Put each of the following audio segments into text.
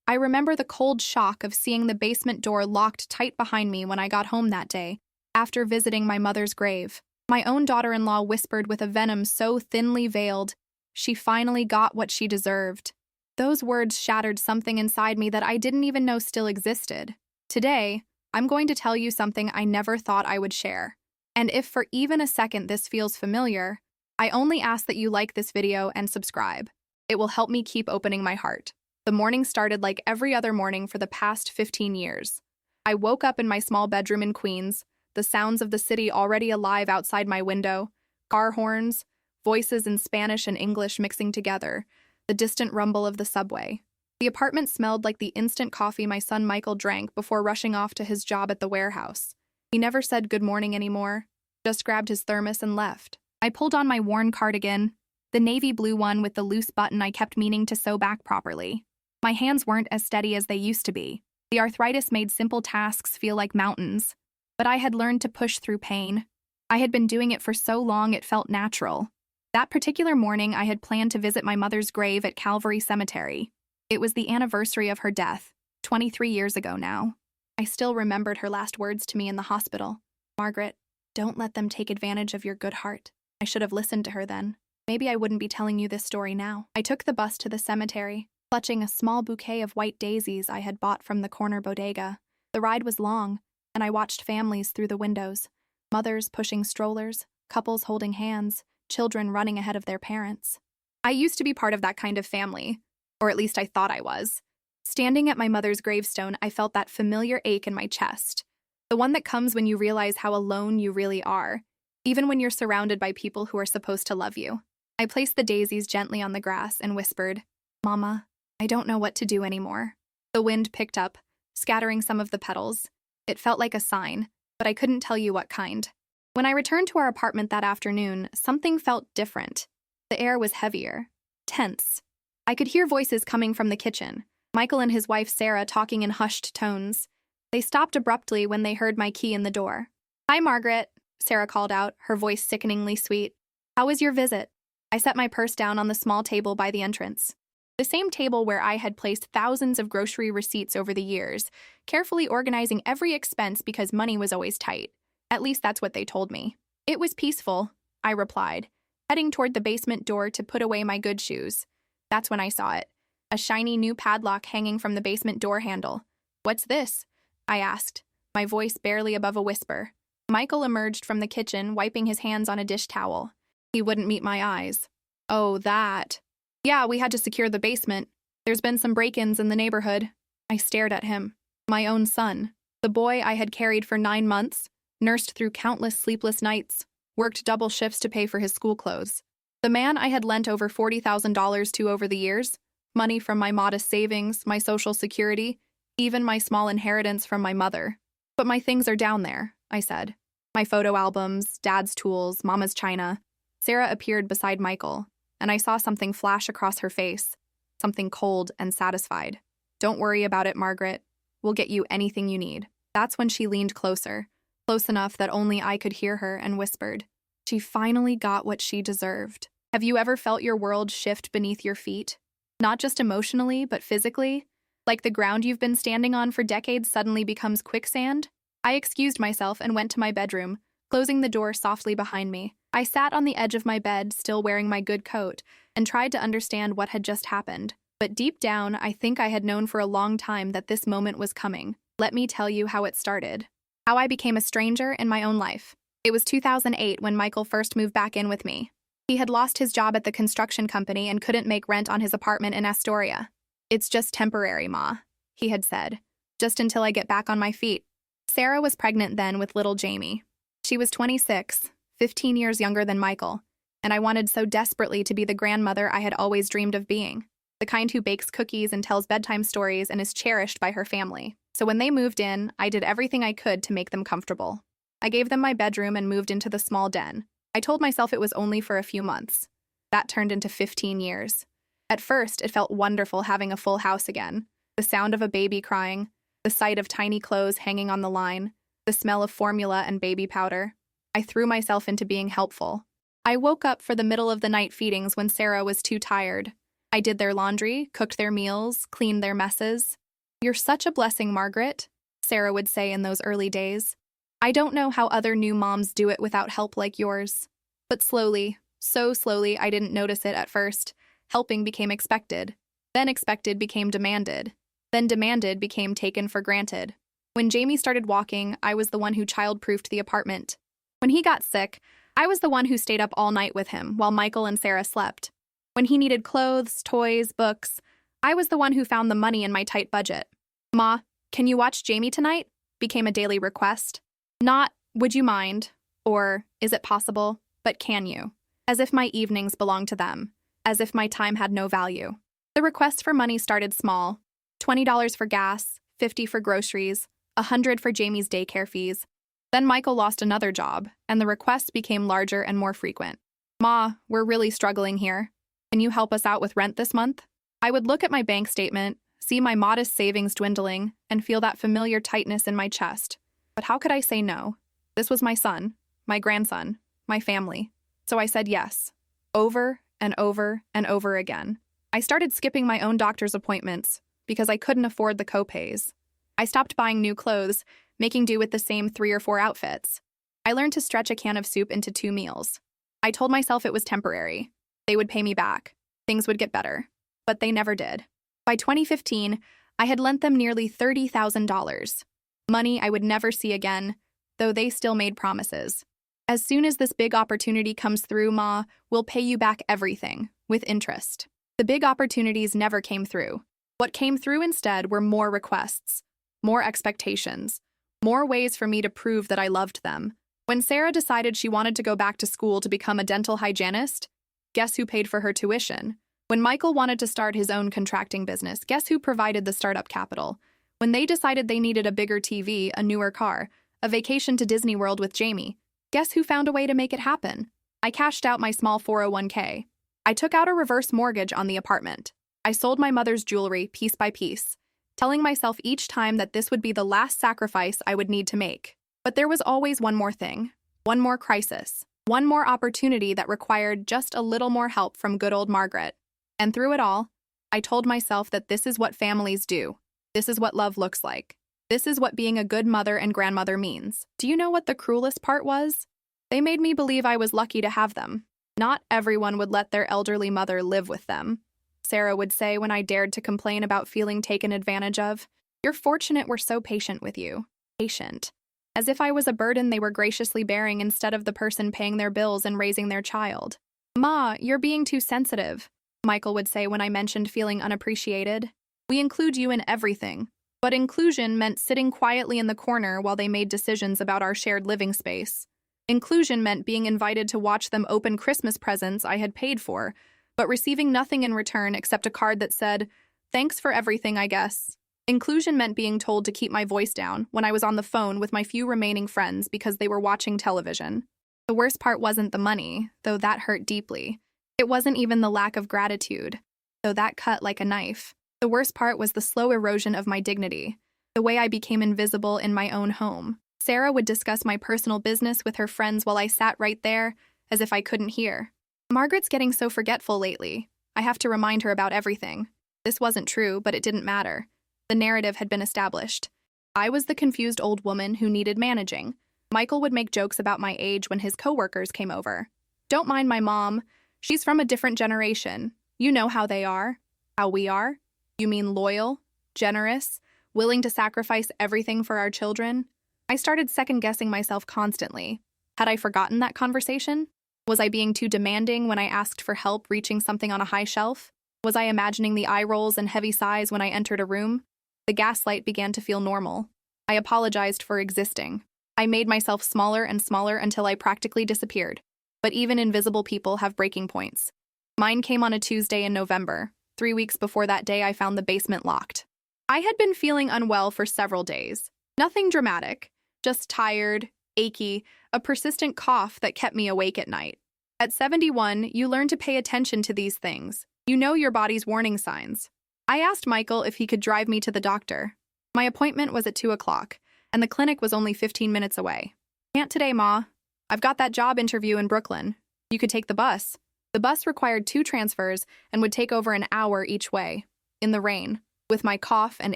I remember the cold shock of seeing the basement door locked tight behind me when I got home that day, after visiting my mother's grave. My own daughter-in-law whispered with a venom so thinly veiled, "She finally got what she deserved." Those words shattered something inside me that I didn't even know still existed. Today, I'm going to tell you something I never thought I would share. And if for even a second this feels familiar, I only ask that you like this video and subscribe. It will help me keep opening my heart. The morning started like every other morning for the past 15 years. I woke up in my small bedroom in Queens, the sounds of the city already alive outside my window, car horns, voices in Spanish and English mixing together, the distant rumble of the subway. The apartment smelled like the instant coffee my son Michael drank before rushing off to his job at the warehouse. He never said good morning anymore, just grabbed his thermos and left. I pulled on my worn cardigan, the navy blue one with the loose button I kept meaning to sew back properly. My hands weren't as steady as they used to be. The arthritis made simple tasks feel like mountains, but I had learned to push through pain. I had been doing it for so long it felt natural. That particular morning, I had planned to visit my mother's grave at Calvary Cemetery. It was the anniversary of her death, 23 years ago now. I still remembered her last words to me in the hospital. "Margaret, don't let them take advantage of your good heart." I should have listened to her then. Maybe I wouldn't be telling you this story now. I took the bus to the cemetery, clutching a small bouquet of white daisies I had bought from the corner bodega. The ride was long, and I watched families through the windows. Mothers pushing strollers, couples holding hands, children running ahead of their parents. I used to be part of that kind of family, or at least I thought I was. Standing at my mother's gravestone, I felt that familiar ache in my chest, the one that comes when you realize how alone you really are, even when you're surrounded by people who are supposed to love you. I placed the daisies gently on the grass and whispered, "Mama, I don't know what to do anymore." The wind picked up, scattering some of the petals. It felt like a sign, but I couldn't tell you what kind. When I returned to our apartment that afternoon, something felt different. The air was heavier, tense. I could hear voices coming from the kitchen, Michael and his wife Sarah talking in hushed tones. They stopped abruptly when they heard my key in the door. "Hi, Margaret," Sarah called out, her voice sickeningly sweet. "How was your visit?" I set my purse down on the small table by the entrance. The same table where I had placed thousands of grocery receipts over the years, carefully organizing every expense because money was always tight. At least that's what they told me. "It was peaceful," I replied, heading toward the basement door to put away my good shoes. That's when I saw it, a shiny new padlock hanging from the basement door handle. "What's this?" I asked, my voice barely above a whisper. Michael emerged from the kitchen, wiping his hands on a dish towel. He wouldn't meet my eyes. "Oh, that. Yeah, we had to secure the basement. There's been some break-ins in the neighborhood." I stared at him. My own son. The boy I had carried for 9 months, nursed through countless sleepless nights, worked double shifts to pay for his school clothes. The man I had lent over $40,000 to over the years, money from my modest savings, my social security, even my small inheritance from my mother. "But my things are down there," I said. "My photo albums, Dad's tools, Mama's china." Sarah appeared beside Michael, and I saw something flash across her face, something cold and satisfied. "Don't worry about it, Margaret. We'll get you anything you need." That's when she leaned closer, close enough that only I could hear her, and whispered, "She finally got what she deserved." Have you ever felt your world shift beneath your feet? Not just emotionally, but physically? Like the ground you've been standing on for decades suddenly becomes quicksand? I excused myself and went to my bedroom, closing the door softly behind me. I sat on the edge of my bed, still wearing my good coat, and tried to understand what had just happened. But deep down, I think I had known for a long time that this moment was coming. Let me tell you how it started. How I became a stranger in my own life. It was 2008 when Michael first moved back in with me. He had lost his job at the construction company and couldn't make rent on his apartment in Astoria. "It's just temporary, Ma," he had said. "Just until I get back on my feet." Sarah was pregnant then with little Jamie. She was 26, 15 years younger than Michael, and I wanted so desperately to be the grandmother I had always dreamed of being, the kind who bakes cookies and tells bedtime stories and is cherished by her family. So when they moved in, I did everything I could to make them comfortable. I gave them my bedroom and moved into the small den. I told myself it was only for a few months. That turned into 15 years. At first, it felt wonderful having a full house again. The sound of a baby crying, the sight of tiny clothes hanging on the line, the smell of formula and baby powder. I threw myself into being helpful. I woke up for the middle of the night feedings when Sarah was too tired. I did their laundry, cooked their meals, cleaned their messes. "You're such a blessing, Margaret," Sarah would say in those early days. "I don't know how other new moms do it without help like yours." But slowly, so slowly, I didn't notice it at first. Helping became expected. Then expected became demanded. Then demanded became taken for granted. When Jamie started walking, I was the one who child-proofed the apartment. When he got sick, I was the one who stayed up all night with him while Michael and Sarah slept. When he needed clothes, toys, books, I was the one who found the money in my tight budget. "Ma, can you watch Jamie tonight?" became a daily request. Not, "Would you mind?" or "Is it possible?" but "Can you?" As if my evenings belonged to them. As if my time had no value. The requests for money started small. $20 for gas, $50 for groceries, $100 for Jamie's daycare fees. Then Michael lost another job, and the requests became larger and more frequent. "Ma, we're really struggling here. Can you help us out with rent this month?" I would look at my bank statement, see my modest savings dwindling, and feel that familiar tightness in my chest. But how could I say no? This was my son, my grandson, my family. So I said yes, over and over and over again. I started skipping my own doctor's appointments because I couldn't afford the copays. I stopped buying new clothes, making do with the same 3 or 4 outfits. I learned to stretch a can of soup into 2 meals. I told myself it was temporary. They would pay me back. Things would get better. But they never did. By 2015, I had lent them nearly $30,000. Money I would never see again, though they still made promises. "As soon as this big opportunity comes through, Ma, we'll pay you back everything, with interest." The big opportunities never came through. What came through instead were more requests, more expectations, more ways for me to prove that I loved them. When Sarah decided she wanted to go back to school to become a dental hygienist, guess who paid for her tuition? When Michael wanted to start his own contracting business, guess who provided the startup capital? When they decided they needed a bigger TV, a newer car, a vacation to Disney World with Jamie, guess who found a way to make it happen? I cashed out my small 401k. I took out a reverse mortgage on the apartment. I sold my mother's jewelry piece by piece, telling myself each time that this would be the last sacrifice I would need to make. But there was always one more thing, one more crisis, one more opportunity that required just a little more help from good old Margaret. And through it all, I told myself that this is what families do. This is what love looks like. This is what being a good mother and grandmother means. Do you know what the cruelest part was? They made me believe I was lucky to have them. Not everyone would let their elderly mother live with them. Sarah would say when I dared to complain about feeling taken advantage of. "You're fortunate we're so patient with you." Patient. As if I was a burden they were graciously bearing instead of the person paying their bills and raising their child. "Ma, you're being too sensitive," Michael would say when I mentioned feeling unappreciated. "We include you in everything." But inclusion meant sitting quietly in the corner while they made decisions about our shared living space. Inclusion meant being invited to watch them open Christmas presents I had paid for, but receiving nothing in return except a card that said, "Thanks for everything, I guess." Inclusion meant being told to keep my voice down when I was on the phone with my few remaining friends because they were watching television. The worst part wasn't the money, though that hurt deeply. It wasn't even the lack of gratitude, though that cut like a knife. The worst part was the slow erosion of my dignity, the way I became invisible in my own home. Sarah would discuss my personal business with her friends while I sat right there, as if I couldn't hear. "Margaret's getting so forgetful lately. I have to remind her about everything." This wasn't true, but it didn't matter. The narrative had been established. I was the confused old woman who needed managing. Michael would make jokes about my age when his coworkers came over. "Don't mind my mom. She's from a different generation. You know how they are. How we are? You mean loyal, generous, willing to sacrifice everything for our children?" I started second-guessing myself constantly. Had I forgotten that conversation? Was I being too demanding when I asked for help reaching something on a high shelf? Was I imagining the eye rolls and heavy sighs when I entered a room? The gaslight began to feel normal. I apologized for existing. I made myself smaller and smaller until I practically disappeared. But even invisible people have breaking points. Mine came on a Tuesday in November. 3 weeks before that day, I found the basement locked. I had been feeling unwell for several days. Nothing dramatic, just tired, achy, a persistent cough that kept me awake at night. At 71, you learn to pay attention to these things. You know your body's warning signs. I asked Michael if he could drive me to the doctor. My appointment was at 2 o'clock, and the clinic was only 15 minutes away. "Can't today, Ma. I've got that job interview in Brooklyn. You could take the bus." The bus required 2 transfers and would take over an hour each way, in the rain, with my cough and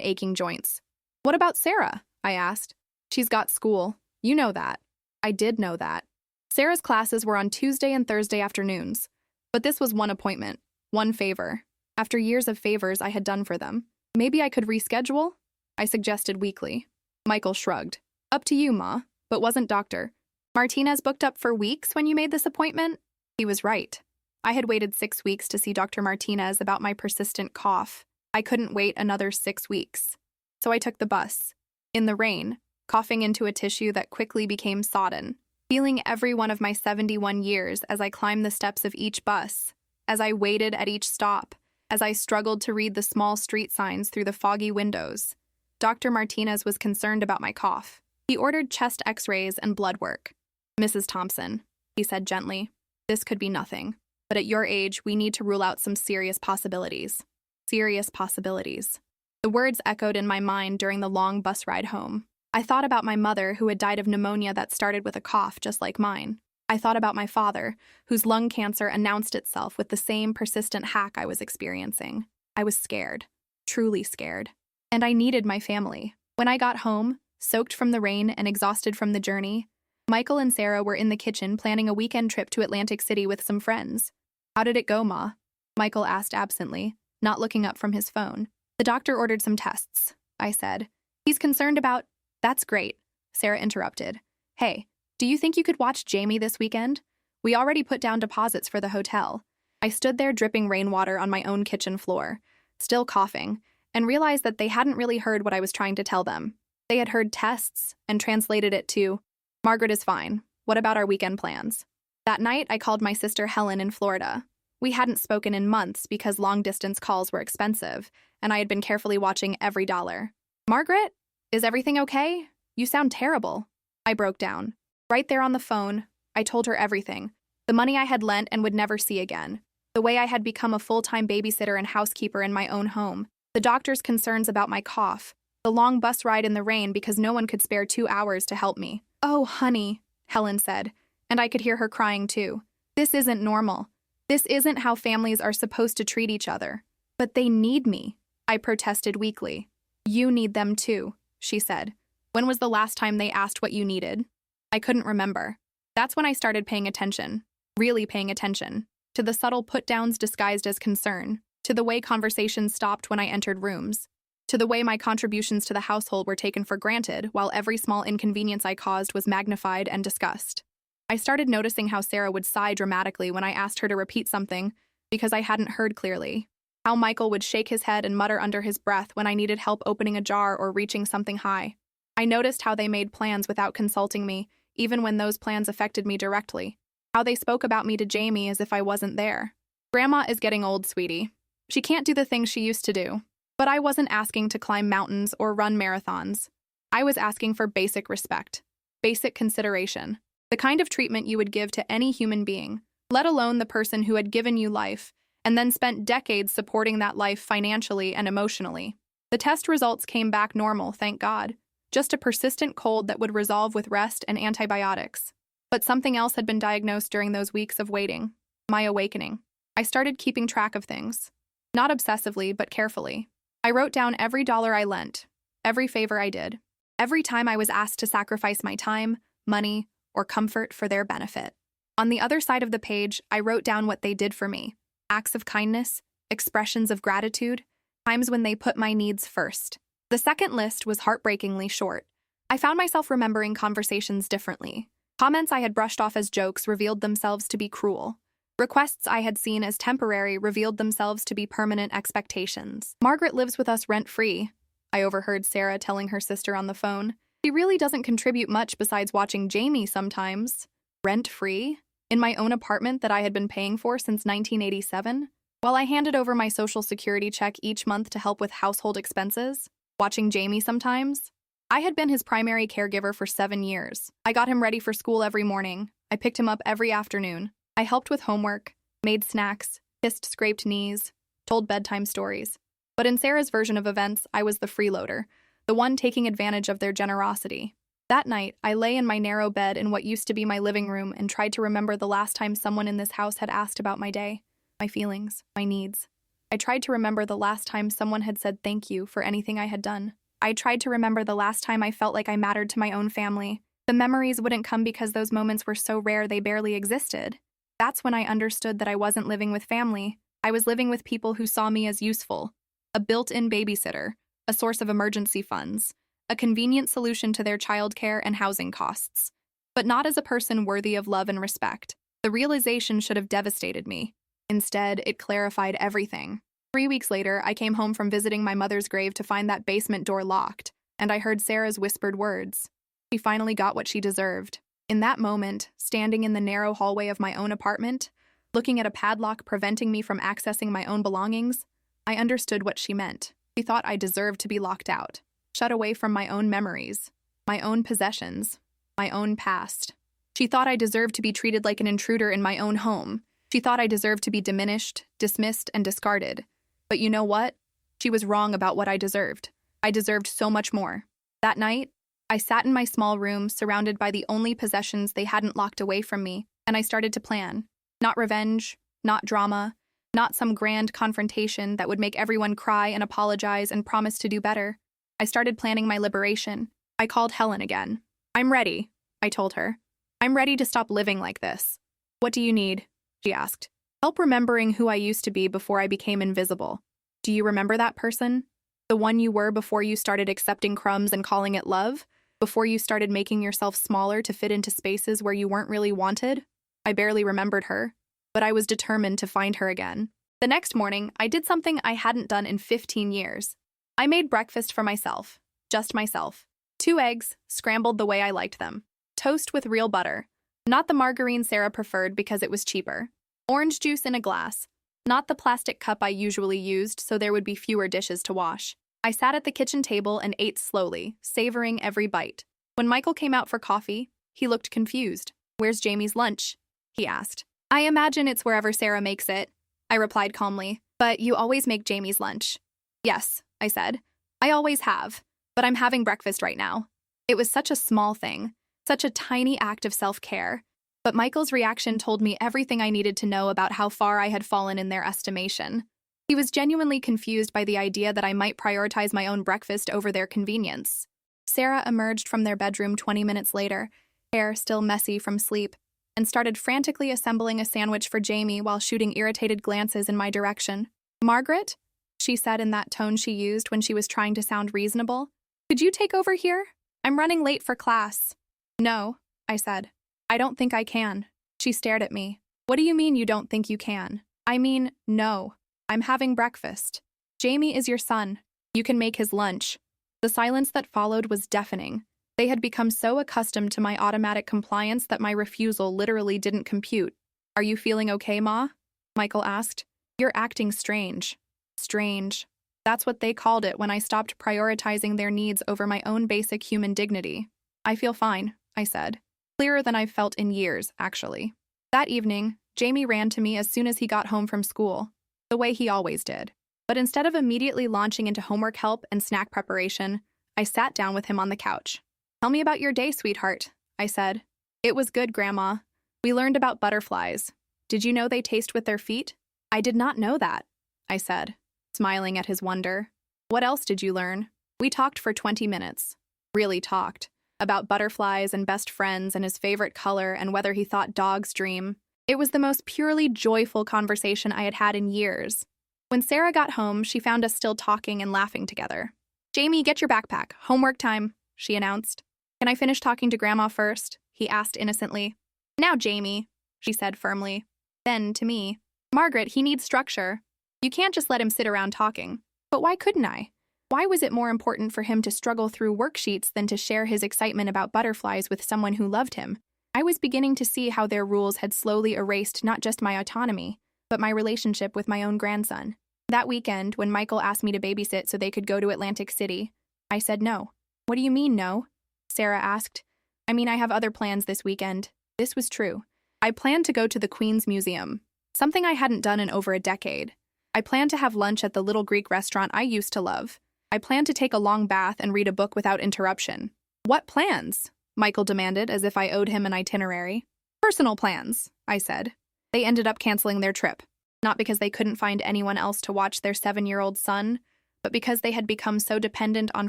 aching joints. "What about Sarah?" I asked. "She's got school. You know that." I did know that. Sarah's classes were on Tuesday and Thursday afternoons, but this was one appointment, one favor. After years of favors I had done for them, maybe I could reschedule? I suggested weakly. Michael shrugged. "Up to you, Ma, but wasn't Dr. Martinez booked up for weeks when you made this appointment?" He was right. I had waited 6 weeks to see Dr. Martinez about my persistent cough. I couldn't wait another 6 weeks. So I took the bus. In the rain, coughing into a tissue that quickly became sodden, feeling every one of my 71 years as I climbed the steps of each bus, as I waited at each stop, as I struggled to read the small street signs through the foggy windows. Dr. Martinez was concerned about my cough. He ordered chest x-rays and blood work. "Mrs. Thompson," he said gently, "this could be nothing. But at your age, we need to rule out some serious possibilities." Serious possibilities. The words echoed in my mind during the long bus ride home. I thought about my mother, who had died of pneumonia that started with a cough just like mine. I thought about my father, whose lung cancer announced itself with the same persistent hack I was experiencing. I was scared. Truly scared. And I needed my family. When I got home, soaked from the rain and exhausted from the journey, Michael and Sarah were in the kitchen planning a weekend trip to Atlantic City with some friends. "How did it go, Ma?" Michael asked absently, not looking up from his phone. "The doctor ordered some tests," I said. "He's concerned about—" "That's great," Sarah interrupted. "Hey, do you think you could watch Jamie this weekend? We already put down deposits for the hotel." I stood there dripping rainwater on my own kitchen floor, still coughing, and realized that they hadn't really heard what I was trying to tell them. They had heard tests and translated it to, "Margaret is fine. What about our weekend plans?" That night, I called my sister Helen in Florida. We hadn't spoken in months because long-distance calls were expensive, and I had been carefully watching every dollar. "Margaret, is everything okay? You sound terrible." I broke down. Right there on the phone, I told her everything. The money I had lent and would never see again. The way I had become a full-time babysitter and housekeeper in my own home. The doctor's concerns about my cough. The long bus ride in the rain because no one could spare 2 hours to help me. "Oh, honey," Helen said, and I could hear her crying too. "This isn't normal. This isn't how families are supposed to treat each other." "But they need me," I protested weakly. "You need them too," she said. "When was the last time they asked what you needed?" I couldn't remember. That's when I started paying attention, really paying attention, to the subtle put-downs disguised as concern, to the way conversations stopped when I entered rooms, to the way my contributions to the household were taken for granted while every small inconvenience I caused was magnified and discussed. I started noticing how Sarah would sigh dramatically when I asked her to repeat something because I hadn't heard clearly, how Michael would shake his head and mutter under his breath when I needed help opening a jar or reaching something high. I noticed how they made plans without consulting me, even when those plans affected me directly, how they spoke about me to Jamie as if I wasn't there. "Grandma is getting old, sweetie. She can't do the things she used to do." But I wasn't asking to climb mountains or run marathons. I was asking for basic respect, basic consideration, the kind of treatment you would give to any human being, let alone the person who had given you life and then spent decades supporting that life financially and emotionally. The test results came back normal, thank God. Just a persistent cold that would resolve with rest and antibiotics. But something else had been diagnosed during those weeks of waiting. My awakening. I started keeping track of things. Not obsessively, but carefully. I wrote down every dollar I lent, every favor I did, every time I was asked to sacrifice my time, money, or comfort for their benefit. On the other side of the page, I wrote down what they did for me. Acts of kindness, expressions of gratitude, times when they put my needs first. The second list was heartbreakingly short. I found myself remembering conversations differently. Comments I had brushed off as jokes revealed themselves to be cruel. Requests I had seen as temporary revealed themselves to be permanent expectations. "Margaret lives with us rent-free," I overheard Sarah telling her sister on the phone. "She really doesn't contribute much besides watching Jamie sometimes." Rent-free? In my own apartment that I had been paying for since 1987? While I handed over my Social Security check each month to help with household expenses? Watching Jamie sometimes? I had been his primary caregiver for 7 years. I got him ready for school every morning. I picked him up every afternoon. I helped with homework, made snacks, kissed scraped knees, told bedtime stories. But in Sarah's version of events, I was the freeloader, the one taking advantage of their generosity. That night, I lay in my narrow bed in what used to be my living room and tried to remember the last time someone in this house had asked about my day, my feelings, my needs. I tried to remember the last time someone had said thank you for anything I had done. I tried to remember the last time I felt like I mattered to my own family. The memories wouldn't come because those moments were so rare they barely existed. That's when I understood that I wasn't living with family. I was living with people who saw me as useful, a built-in babysitter, a source of emergency funds, a convenient solution to their childcare and housing costs, but not as a person worthy of love and respect. The realization should have devastated me. Instead, it clarified everything. 3 weeks later, I came home from visiting my mother's grave to find that basement door locked, and I heard Sarah's whispered words. She finally got what she deserved. In that moment, standing in the narrow hallway of my own apartment, looking at a padlock preventing me from accessing my own belongings, I understood what she meant. She thought I deserved to be locked out, shut away from my own memories, my own possessions, my own past. She thought I deserved to be treated like an intruder in my own home. She thought I deserved to be diminished, dismissed, and discarded. But you know what? She was wrong about what I deserved. I deserved so much more. That night, I sat in my small room, surrounded by the only possessions they hadn't locked away from me, and I started to plan. Not revenge, not drama, not some grand confrontation that would make everyone cry and apologize and promise to do better. I started planning my liberation. I called Helen again. "I'm ready," I told her. "I'm ready to stop living like this." "What do you need?" she asked. "Help remembering who I used to be before I became invisible." "Do you remember that person? The one you were before you started accepting crumbs and calling it love? Before you started making yourself smaller to fit into spaces where you weren't really wanted?" I barely remembered her, but I was determined to find her again. The next morning, I did something I hadn't done in 15 years. I made breakfast for myself, just myself. 2 eggs, scrambled the way I liked them. Toast with real butter, not the margarine Sarah preferred because it was cheaper. Orange juice in a glass, not the plastic cup I usually used so there would be fewer dishes to wash. I sat at the kitchen table and ate slowly, savoring every bite. When Michael came out for coffee, he looked confused. "Where's Jamie's lunch?" he asked. "I imagine it's wherever Sarah makes it," I replied calmly. "But you always make Jamie's lunch." "Yes," I said. "I always have, but I'm having breakfast right now." It was such a small thing, such a tiny act of self-care. But Michael's reaction told me everything I needed to know about how far I had fallen in their estimation. He was genuinely confused by the idea that I might prioritize my own breakfast over their convenience. Sarah emerged from their bedroom 20 minutes later, hair still messy from sleep, and started frantically assembling a sandwich for Jamie while shooting irritated glances in my direction. "Margaret?" she said in that tone she used when she was trying to sound reasonable. "Could you take over here? I'm running late for class." "No," I said. "I don't think I can." She stared at me. "What do you mean you don't think you can?" "I mean, no. I'm having breakfast. Jamie is your son. You can make his lunch." The silence that followed was deafening. They had become so accustomed to my automatic compliance that my refusal literally didn't compute. "Are you feeling okay, Ma?" Michael asked. "You're acting strange." Strange. That's what they called it when I stopped prioritizing their needs over my own basic human dignity. "I feel fine," I said. Clearer than I've felt in years, actually. That evening, Jamie ran to me as soon as he got home from school, the way he always did. But instead of immediately launching into homework help and snack preparation, I sat down with him on the couch. "Tell me about your day, sweetheart," I said. "It was good, Grandma. We learned about butterflies. Did you know they taste with their feet?" "I did not know that," I said, smiling at his wonder. "What else did you learn?" We talked for 20 minutes. Really talked. About butterflies and best friends and his favorite color and whether he thought dogs dream. It was the most purely joyful conversation I had had in years. When Sarah got home, she found us still talking and laughing together. "Jamie, get your backpack. Homework time," she announced. "Can I finish talking to Grandma first?" he asked innocently. "Now, Jamie," she said firmly. Then, to me, "Margaret, he needs structure. You can't just let him sit around talking." But why couldn't I? Why was it more important for him to struggle through worksheets than to share his excitement about butterflies with someone who loved him? I was beginning to see how their rules had slowly erased not just my autonomy, but my relationship with my own grandson. That weekend, when Michael asked me to babysit so they could go to Atlantic City, I said no. "What do you mean, no?" Sarah asked. "I mean, I have other plans this weekend." This was true. I planned to go to the Queen's Museum, something I hadn't done in over a decade. I planned to have lunch at the little Greek restaurant I used to love. I planned to take a long bath and read a book without interruption. What plans? Michael demanded, as if I owed him an itinerary. Personal plans, I said. They ended up canceling their trip, not because they couldn't find anyone else to watch their 7-year-old son, but because they had become so dependent on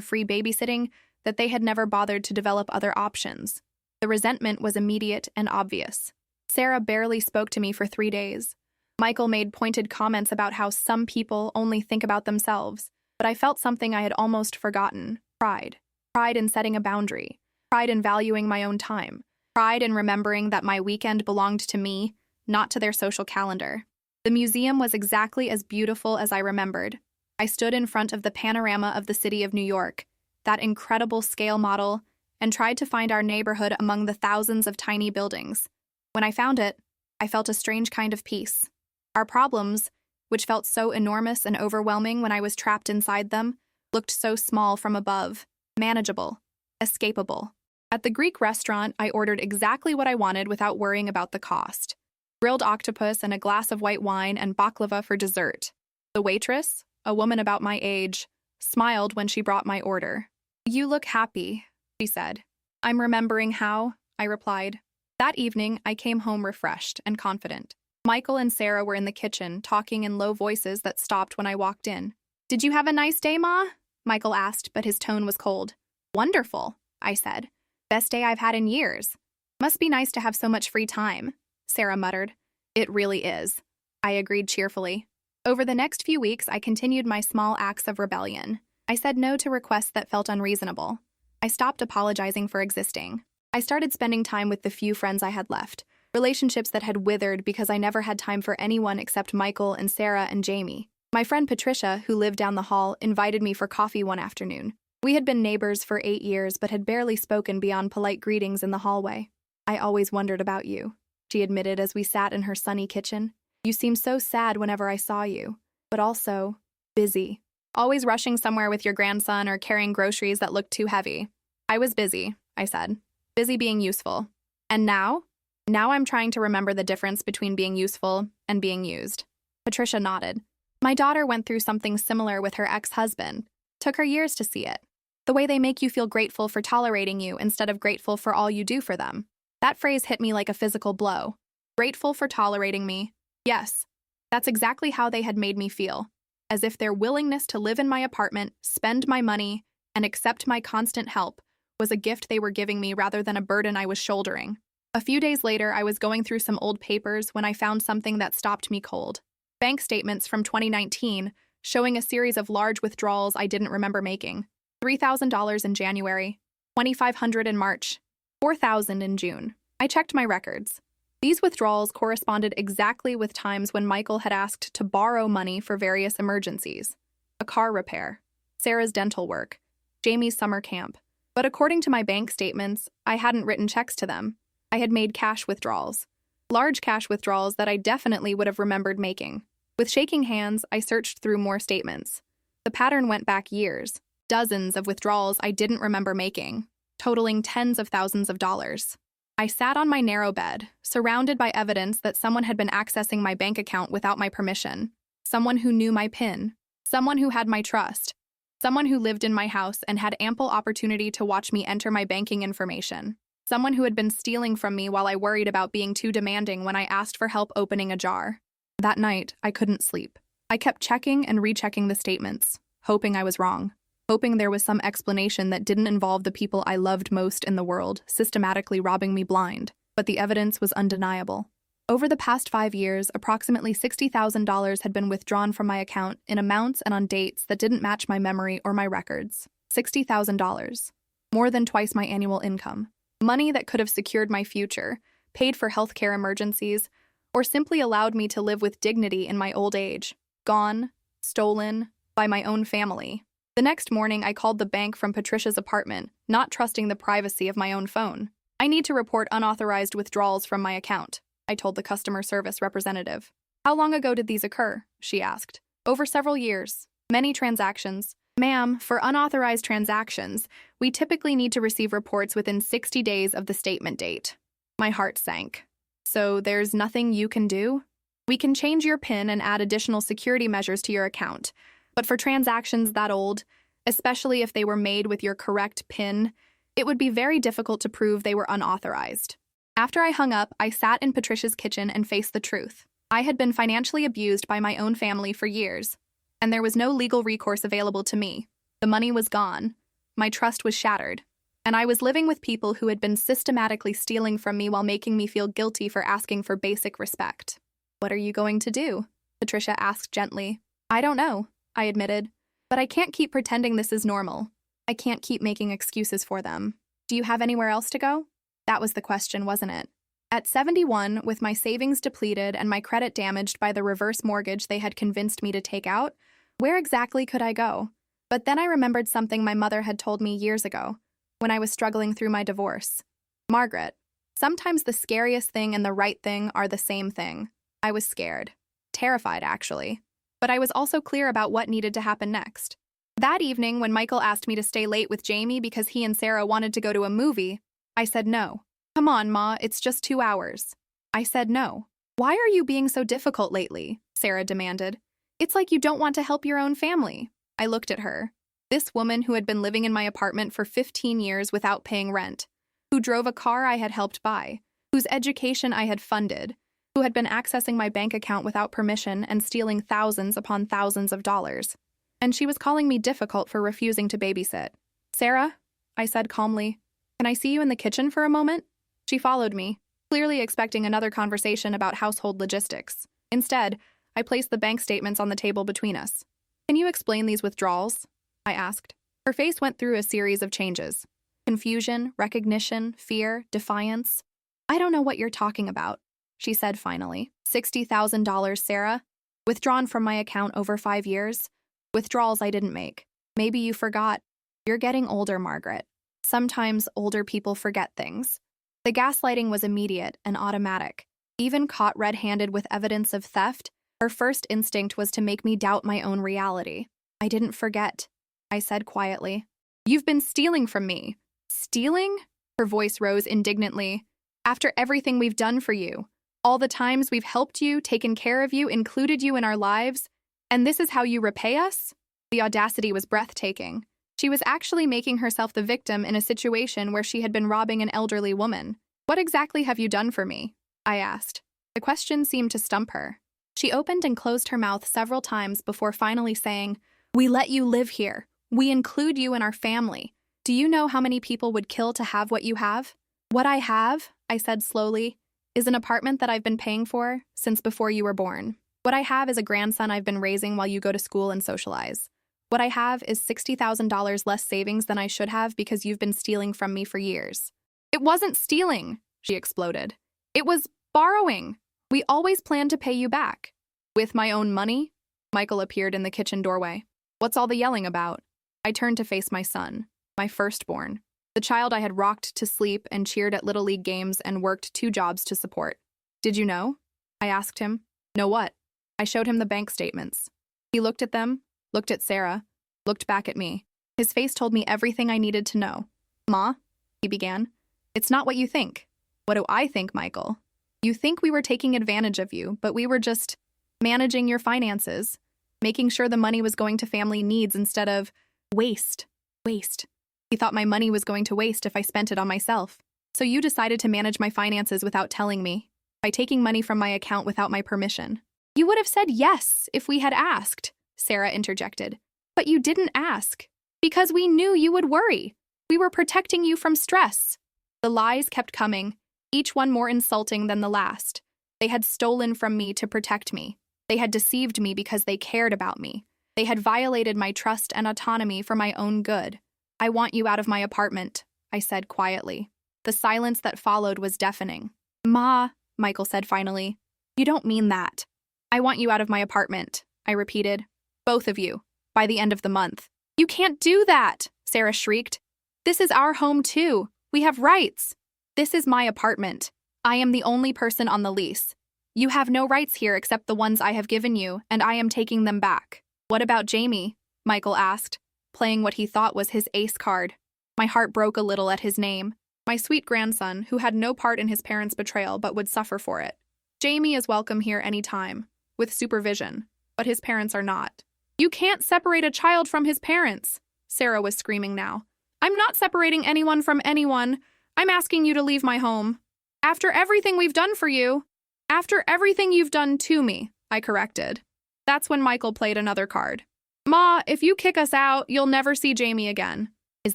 free babysitting that they had never bothered to develop other options. The resentment was immediate and obvious. Sarah barely spoke to me for 3 days. Michael made pointed comments about how some people only think about themselves, but I felt something I had almost forgotten: pride. Pride in setting a boundary. Pride in valuing my own time. Pride in remembering that my weekend belonged to me, not to their social calendar. The museum was exactly as beautiful as I remembered. I stood in front of the panorama of the city of New York, that incredible scale model, and tried to find our neighborhood among the thousands of tiny buildings. When I found it, I felt a strange kind of peace. Our problems, which felt so enormous and overwhelming when I was trapped inside them, looked so small from above, manageable, escapable. At the Greek restaurant, I ordered exactly what I wanted without worrying about the cost: grilled octopus and a glass of white wine and baklava for dessert. The waitress, a woman about my age, smiled when she brought my order. "You look happy," she said. "I'm remembering how," I replied. That evening, I came home refreshed and confident. Michael and Sarah were in the kitchen, talking in low voices that stopped when I walked in. "Did you have a nice day, Ma?" Michael asked, but his tone was cold. "Wonderful," I said. "Best day I've had in years." "Must be nice to have so much free time," Sarah muttered. "It really is," I agreed cheerfully. Over the next few weeks, I continued my small acts of rebellion. I said no to requests that felt unreasonable. I stopped apologizing for existing. I started spending time with the few friends I had left, relationships that had withered because I never had time for anyone except Michael and Sarah and Jamie. My friend Patricia, who lived down the hall, invited me for coffee one afternoon. We had been neighbors for 8 years but had barely spoken beyond polite greetings in the hallway. "I always wondered about you," she admitted as we sat in her sunny kitchen. "You seemed so sad whenever I saw you, but also busy. Always rushing somewhere with your grandson or carrying groceries that looked too heavy." "I was busy," I said. "Busy being useful. And now? Now I'm trying to remember the difference between being useful and being used." Patricia nodded. "My daughter went through something similar with her ex-husband. Took her years to see it. The way they make you feel grateful for tolerating you instead of grateful for all you do for them." That phrase hit me like a physical blow. Grateful for tolerating me. Yes, that's exactly how they had made me feel. As if their willingness to live in my apartment, spend my money, and accept my constant help was a gift they were giving me rather than a burden I was shouldering. A few days later, I was going through some old papers when I found something that stopped me cold. Bank statements from 2019 showing a series of large withdrawals I didn't remember making. $3,000 in January, $2,500 in March, $4,000 in June. I checked my records. These withdrawals corresponded exactly with times when Michael had asked to borrow money for various emergencies: a car repair, Sarah's dental work, Jamie's summer camp. But according to my bank statements, I hadn't written checks to them. I had made cash withdrawals. Large cash withdrawals that I definitely would have remembered making. With shaking hands, I searched through more statements. The pattern went back years. Dozens of withdrawals I didn't remember making, totaling tens of thousands of dollars. I sat on my narrow bed, surrounded by evidence that someone had been accessing my bank account without my permission. Someone who knew my PIN. Someone who had my trust. Someone who lived in my house and had ample opportunity to watch me enter my banking information. Someone who had been stealing from me while I worried about being too demanding when I asked for help opening a jar. That night, I couldn't sleep. I kept checking and rechecking the statements, hoping I was wrong. Hoping there was some explanation that didn't involve the people I loved most in the world systematically robbing me blind, but the evidence was undeniable. Over the past 5 years, approximately $60,000 had been withdrawn from my account in amounts and on dates that didn't match my memory or my records. $60,000. More than twice my annual income. Money that could have secured my future, paid for healthcare emergencies, or simply allowed me to live with dignity in my old age. Gone, stolen, by my own family. The next morning, I called the bank from Patricia's apartment, not trusting the privacy of my own phone. "I need to report unauthorized withdrawals from my account," I told the customer service representative. "How long ago did these occur?" she asked. "Over several years. Many transactions." "Ma'am, for unauthorized transactions, we typically need to receive reports within 60 days of the statement date." My heart sank. "So there's nothing you can do?" "We can change your PIN and add additional security measures to your account. But for transactions that old, especially if they were made with your correct PIN, It would be very difficult to prove they were unauthorized. After I hung up, I sat in Patricia's kitchen and faced the truth. I had been financially abused by my own family for years, and there was no legal recourse available to me. The money was gone, my trust was shattered, and I was living with people who had been systematically stealing from me while making me feel guilty for asking for basic respect. "What are you going to do?" Patricia asked gently. "I don't know," I admitted, "but I can't keep pretending this is normal. I can't keep making excuses for them." "Do you have anywhere else to go?" That was the question, wasn't it? At 71, with my savings depleted and my credit damaged by the reverse mortgage they had convinced me to take out, where exactly could I go? But then I remembered something my mother had told me years ago, when I was struggling through my divorce. "Margaret, sometimes the scariest thing and the right thing are the same thing." I was scared. Terrified, actually. But I was also clear about what needed to happen next. That evening, when Michael asked me to stay late with Jamie because he and Sarah wanted to go to a movie, I said no. "Come on, Ma, it's just 2 hours." I said no. "Why are you being so difficult lately?" Sarah demanded. "It's like you don't want to help your own family." I looked at her. This woman who had been living in my apartment for 15 years without paying rent, who drove a car I had helped buy, whose education I had funded, who had been accessing my bank account without permission and stealing thousands upon thousands of dollars. And she was calling me difficult for refusing to babysit. "Sarah," I said calmly, "can I see you in the kitchen for a moment?" She followed me, clearly expecting another conversation about household logistics. Instead, I placed the bank statements on the table between us. "Can you explain these withdrawals?" I asked. Her face went through a series of changes. Confusion, recognition, fear, defiance. "I don't know what you're talking about," she said finally. $60,000, Sarah. Withdrawn from my account over 5 years. Withdrawals I didn't make. Maybe you forgot. You're getting older, Margaret. Sometimes older people forget things. The gaslighting was immediate and automatic. Even caught red-handed with evidence of theft, her first instinct was to make me doubt my own reality. "I didn't forget," I said quietly. "You've been stealing from me." "Stealing?" Her voice rose indignantly. "After everything we've done for you, all the times we've helped you, taken care of you, included you in our lives, and this is how you repay us?" The audacity was breathtaking. She was actually making herself the victim in a situation where she had been robbing an elderly woman. "What exactly have you done for me?" I asked. The question seemed to stump her. She opened and closed her mouth several times before finally saying, "We let you live here. We include you in our family. Do you know how many people would kill to have what you have?" "What I have," I said slowly, "is an apartment that I've been paying for since before you were born. What I have is a grandson I've been raising while you go to school and socialize. What I have is $60,000 less savings than I should have because you've been stealing from me for years." "It wasn't stealing," she exploded. "It was borrowing. We always planned to pay you back." "With my own money?" Michael appeared in the kitchen doorway. "What's all the yelling about?" I turned to face my son, my firstborn, the child I had rocked to sleep and cheered at Little League games and worked 2 jobs to support. "Did you know?" I asked him. "Know what?" I showed him the bank statements. He looked at them, looked at Sarah, looked back at me. His face told me everything I needed to know. "Ma," he began, "it's not what you think." "What do I think, Michael?" "You think we were taking advantage of you, but we were just managing your finances, making sure the money was going to family needs instead of waste. Waste. He thought my money was going to waste if I spent it on myself. So you decided to manage my finances without telling me, by taking money from my account without my permission." "You would have said yes if we had asked," Sarah interjected. "But you didn't ask, because we knew you would worry. We were protecting you from stress." The lies kept coming, each one more insulting than the last. They had stolen from me to protect me. They had deceived me because they cared about me. They had violated my trust and autonomy for my own good. "I want you out of my apartment," I said quietly. The silence that followed was deafening. "Ma," Michael said finally, "you don't mean that." "I want you out of my apartment," I repeated. "Both of you, by the end of the month." "You can't do that," Sarah shrieked. "This is our home too. We have rights. This is my apartment. I am the only person on the lease. You have no rights here except the ones I have given you, and I am taking them back." "What about Jamie?" Michael asked, playing what he thought was his ace card. My heart broke a little at his name. My sweet grandson, who had no part in his parents' betrayal but would suffer for it. "Jamie is welcome here any time, with supervision, but his parents are not." "You can't separate a child from his parents," Sarah was screaming now. I'm not separating anyone from anyone. I'm asking you to leave my home. After everything we've done for you. After everything you've done to me, I corrected. That's when Michael played another card. Ma, if you kick us out, you'll never see Jamie again. Is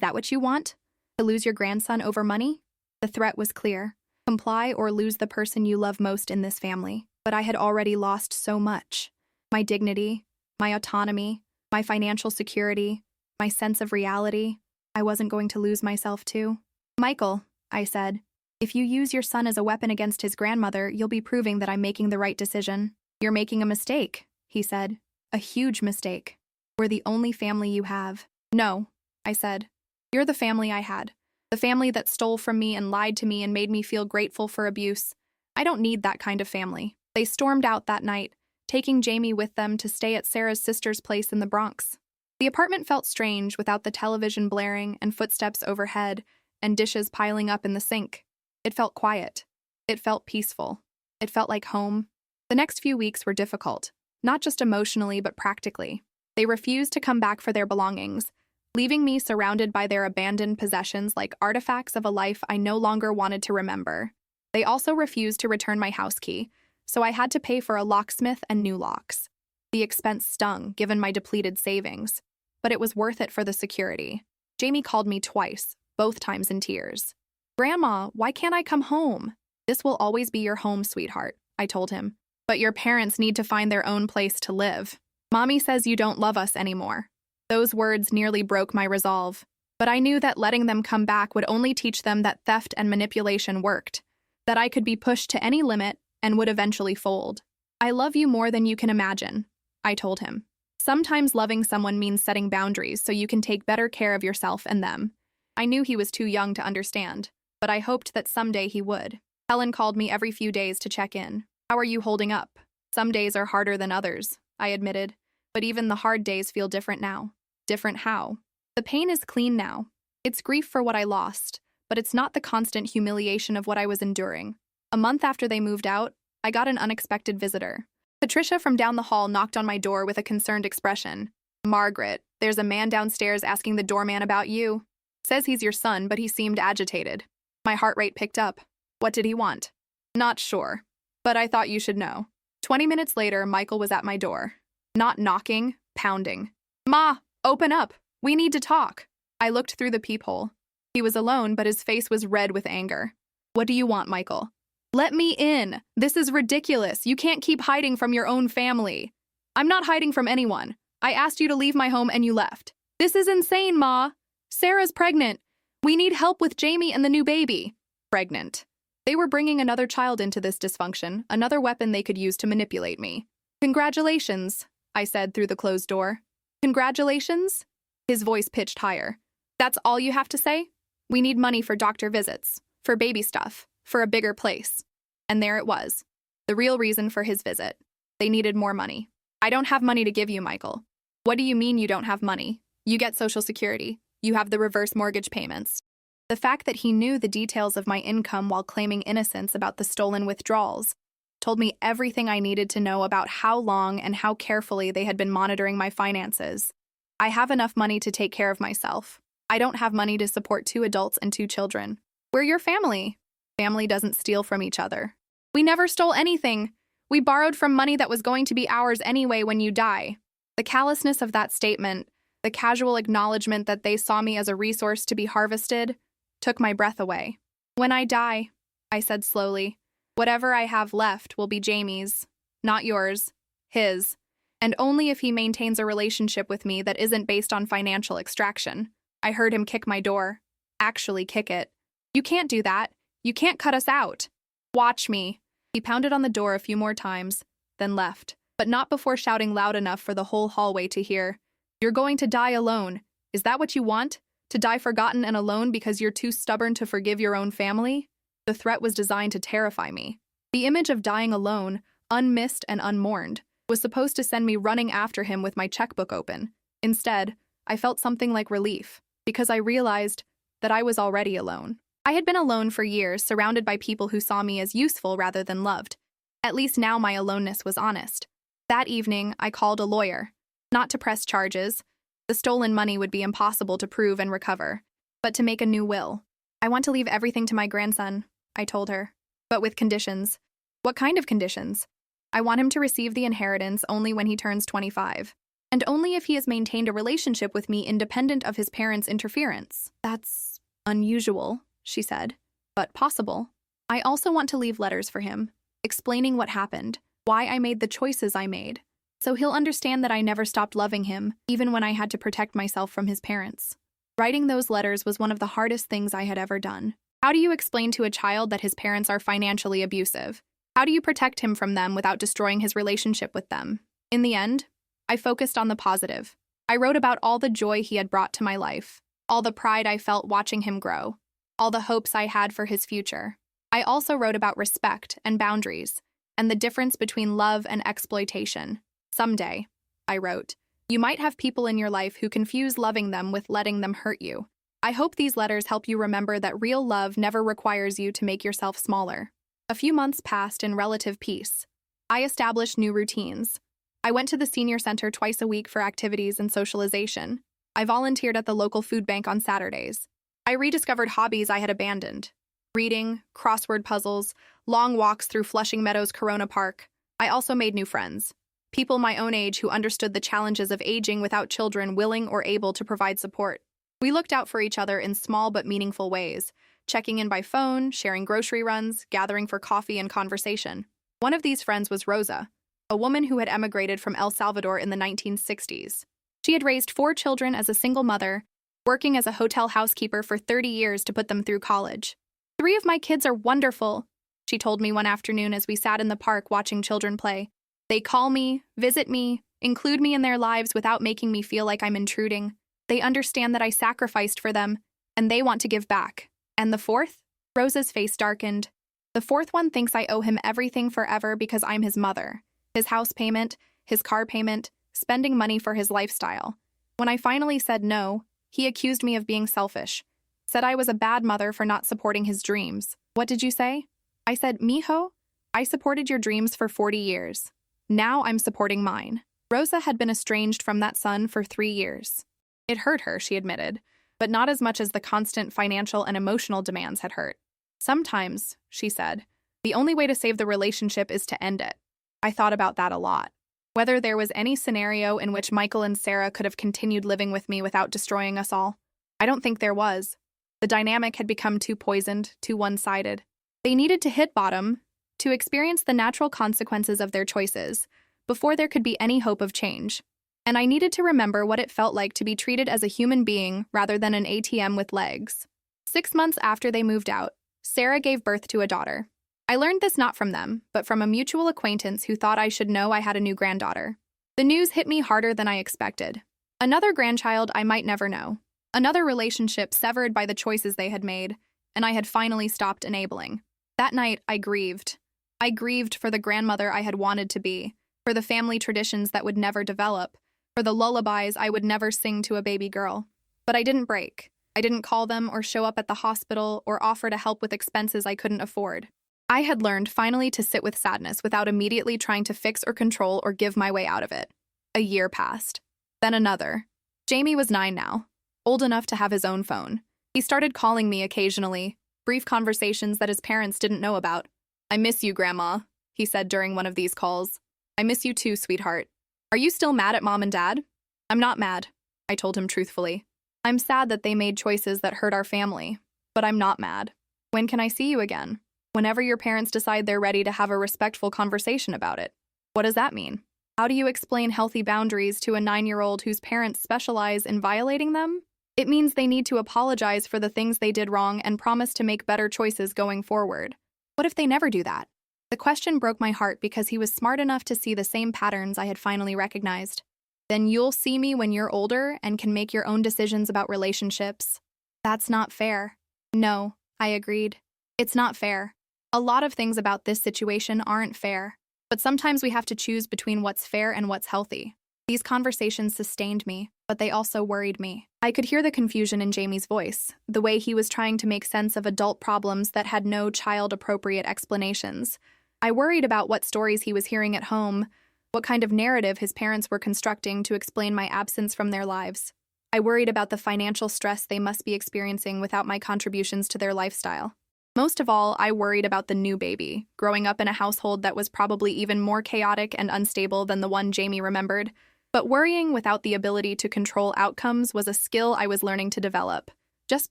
that what you want? To lose your grandson over money? The threat was clear. Comply or lose the person you love most in this family. But I had already lost so much. My dignity, my autonomy, my financial security, my sense of reality. I wasn't going to lose myself too. Michael, I said, if you use your son as a weapon against his grandmother, you'll be proving that I'm making the right decision. You're making a mistake, he said. A huge mistake. We're the only family you have. No, I said. You're the family I had. The family that stole from me and lied to me and made me feel grateful for abuse. I don't need that kind of family. They stormed out that night, taking Jamie with them to stay at Sarah's sister's place in the Bronx. The apartment felt strange without the television blaring and footsteps overhead and dishes piling up in the sink. It felt quiet. It felt peaceful. It felt like home. The next few weeks were difficult, not just emotionally but practically. They refused to come back for their belongings, leaving me surrounded by their abandoned possessions like artifacts of a life I no longer wanted to remember. They also refused to return my house key, so I had to pay for a locksmith and new locks. The expense stung, given my depleted savings, but it was worth it for the security. Jamie called me twice, both times in tears. Grandma, why can't I come home? This will always be your home, sweetheart, I told him. But your parents need to find their own place to live. Mommy says you don't love us anymore. Those words nearly broke my resolve, but I knew that letting them come back would only teach them that theft and manipulation worked, that I could be pushed to any limit and would eventually fold. I love you more than you can imagine, I told him. Sometimes loving someone means setting boundaries so you can take better care of yourself and them. I knew he was too young to understand, but I hoped that someday he would. Helen called me every few days to check in. How are you holding up? Some days are harder than others, I admitted, but even the hard days feel different now. Different how? The pain is clean now. It's grief for what I lost, but it's not the constant humiliation of what I was enduring. A month after they moved out, I got an unexpected visitor. Patricia from down the hall knocked on my door with a concerned expression. Margaret, there's a man downstairs asking the doorman about you. Says he's your son, but he seemed agitated. My heart rate picked up. What did he want? Not sure, but I thought you should know. 20 minutes later, Michael was at my door. Not knocking, pounding. Ma, open up. We need to talk. I looked through the peephole. He was alone, but his face was red with anger. What do you want, Michael? Let me in. This is ridiculous. You can't keep hiding from your own family. I'm not hiding from anyone. I asked you to leave my home and you left. This is insane, Ma. Sarah's pregnant. We need help with Jamie and the new baby. Pregnant. They were bringing another child into this dysfunction, another weapon they could use to manipulate me. Congratulations, I said through the closed door. Congratulations? His voice pitched higher. That's all you have to say? We need money for doctor visits, for baby stuff, for a bigger place. And there it was. The real reason for his visit. They needed more money. I don't have money to give you, Michael. What do you mean you don't have money? You get Social Security. You have the reverse mortgage payments. The fact that he knew the details of my income while claiming innocence about the stolen withdrawals told me everything I needed to know about how long and how carefully they had been monitoring my finances. I have enough money to take care of myself. I don't have money to support 2 adults and 2 children. We're your family. Family doesn't steal from each other. We never stole anything. We borrowed from money that was going to be ours anyway when you die. The callousness of that statement, the casual acknowledgement that they saw me as a resource to be harvested, took my breath away. When I die, I said slowly, whatever I have left will be Jamie's, not yours, his, and only if he maintains a relationship with me that isn't based on financial extraction. I heard him kick my door. Actually kick it. You can't do that. You can't cut us out. Watch me. He pounded on the door a few more times, then left, but not before shouting loud enough for the whole hallway to hear. You're going to die alone. Is that what you want? To die forgotten and alone because you're too stubborn to forgive your own family? The threat was designed to terrify me. The image of dying alone, unmissed and unmourned, was supposed to send me running after him with my checkbook open. Instead, I felt something like relief, because I realized that I was already alone. I had been alone for years, surrounded by people who saw me as useful rather than loved. At least now my aloneness was honest. That evening, I called a lawyer. Not to press charges. The stolen money would be impossible to prove and recover. but to make a new will. I want to leave everything to my grandson, I told her, but with conditions. What kind of conditions? I want him to receive the inheritance only when he turns 25, and only if he has maintained a relationship with me independent of his parents' interference. That's unusual, she said, but possible. I also want to leave letters for him, explaining what happened, why I made the choices I made, so he'll understand that I never stopped loving him, even when I had to protect myself from his parents. Writing those letters was one of the hardest things I had ever done. How do you explain to a child that his parents are financially abusive? How do you protect him from them without destroying his relationship with them? In the end, I focused on the positive. I wrote about all the joy he had brought to my life, all the pride I felt watching him grow, all the hopes I had for his future. I also wrote about respect and boundaries, and the difference between love and exploitation. Someday, I wrote, you might have people in your life who confuse loving them with letting them hurt you. I hope these letters help you remember that real love never requires you to make yourself smaller. A few months passed in relative peace. I established new routines. I went to the senior center twice a week for activities and socialization. I volunteered at the local food bank on Saturdays. I rediscovered hobbies I had abandoned. Reading, crossword puzzles, long walks through Flushing Meadows Corona Park. I also made new friends. People my own age who understood the challenges of aging without children willing or able to provide support. We looked out for each other in small but meaningful ways, checking in by phone, sharing grocery runs, gathering for coffee and conversation. One of these friends was Rosa, a woman who had emigrated from El Salvador in the 1960s. She had raised 4 children as a single mother, working as a hotel housekeeper for 30 years to put them through college. 3 of my kids are wonderful, she told me one afternoon as we sat in the park watching children play. They call me, visit me, include me in their lives without making me feel like I'm intruding. They understand that I sacrificed for them, and they want to give back. And the 4th? Rosa's face darkened. The 4th one thinks I owe him everything forever because I'm his mother. His house payment, his car payment, spending money for his lifestyle. When I finally said no, he accused me of being selfish. Said I was a bad mother for not supporting his dreams. What did you say? I said, Mijo, I supported your dreams for 40 years. Now I'm supporting mine. Rosa had been estranged from that son for 3 years. It hurt her, she admitted, but not as much as the constant financial and emotional demands had hurt. Sometimes, she said, the only way to save the relationship is to end it. I thought about that a lot. Whether there was any scenario in which Michael and Sarah could have continued living with me without destroying us all. I don't think there was. The dynamic had become too poisoned, too one-sided. They needed to hit bottom, to experience the natural consequences of their choices, before there could be any hope of change. And I needed to remember what it felt like to be treated as a human being rather than an ATM with legs. 6 months after they moved out, Sarah gave birth to a daughter. I learned this not from them, but from a mutual acquaintance who thought I should know I had a new granddaughter. The news hit me harder than I expected. Another grandchild I might never know. Another relationship severed by the choices they had made, and I had finally stopped enabling. That night, I grieved. I grieved for the grandmother I had wanted to be, for the family traditions that would never develop, for the lullabies I would never sing to a baby girl. But I didn't break. I didn't call them or show up at the hospital or offer to help with expenses I couldn't afford. I had learned finally to sit with sadness without immediately trying to fix or control or give my way out of it. A year passed. Then another. Jamie was 9 now, old enough to have his own phone. He started calling me occasionally, brief conversations that his parents didn't know about. I miss you, Grandma, he said during one of these calls. I miss you too, sweetheart. Are you still mad at Mom and Dad? I'm not mad, I told him truthfully. I'm sad that they made choices that hurt our family, but I'm not mad. When can I see you again? Whenever your parents decide they're ready to have a respectful conversation about it. What does that mean? How do you explain healthy boundaries to a 9-year-old whose parents specialize in violating them? It means they need to apologize for the things they did wrong and promise to make better choices going forward. What if they never do that? The question broke my heart because he was smart enough to see the same patterns I had finally recognized. Then you'll see me when you're older and can make your own decisions about relationships. That's not fair. No, I agreed. It's not fair. A lot of things about this situation aren't fair, but sometimes we have to choose between what's fair and what's healthy. These conversations sustained me, but they also worried me. I could hear the confusion in Jamie's voice, the way he was trying to make sense of adult problems that had no child-appropriate explanations. I worried about what stories he was hearing at home, what kind of narrative his parents were constructing to explain my absence from their lives. I worried about the financial stress they must be experiencing without my contributions to their lifestyle. Most of all, I worried about the new baby, growing up in a household that was probably even more chaotic and unstable than the one Jamie remembered. But worrying without the ability to control outcomes was a skill I was learning to develop. Just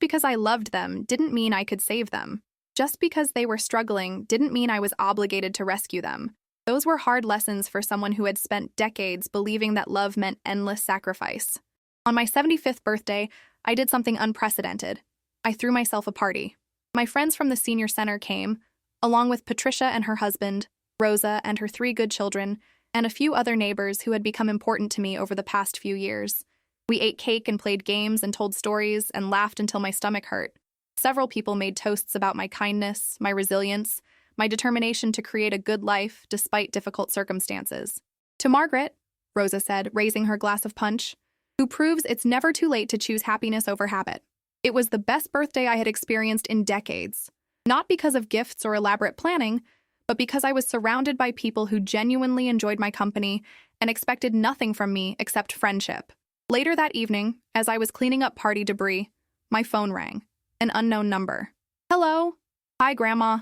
because I loved them didn't mean I could save them. Just because they were struggling didn't mean I was obligated to rescue them. Those were hard lessons for someone who had spent decades believing that love meant endless sacrifice. On my 75th birthday, I did something unprecedented. I threw myself a party. My friends from the senior center came, along with Patricia and her husband, Rosa and her 3 good children, and a few other neighbors who had become important to me over the past few years. We ate cake and played games and told stories and laughed until my stomach hurt. Several people made toasts about my kindness, my resilience, my determination to create a good life despite difficult circumstances. To Margaret, Rosa said, raising her glass of punch, who proves it's never too late to choose happiness over habit. It was the best birthday I had experienced in decades. Not because of gifts or elaborate planning, but because I was surrounded by people who genuinely enjoyed my company and expected nothing from me except friendship. Later that evening, as I was cleaning up party debris, my phone rang. An unknown number. Hello? Hi, Grandma.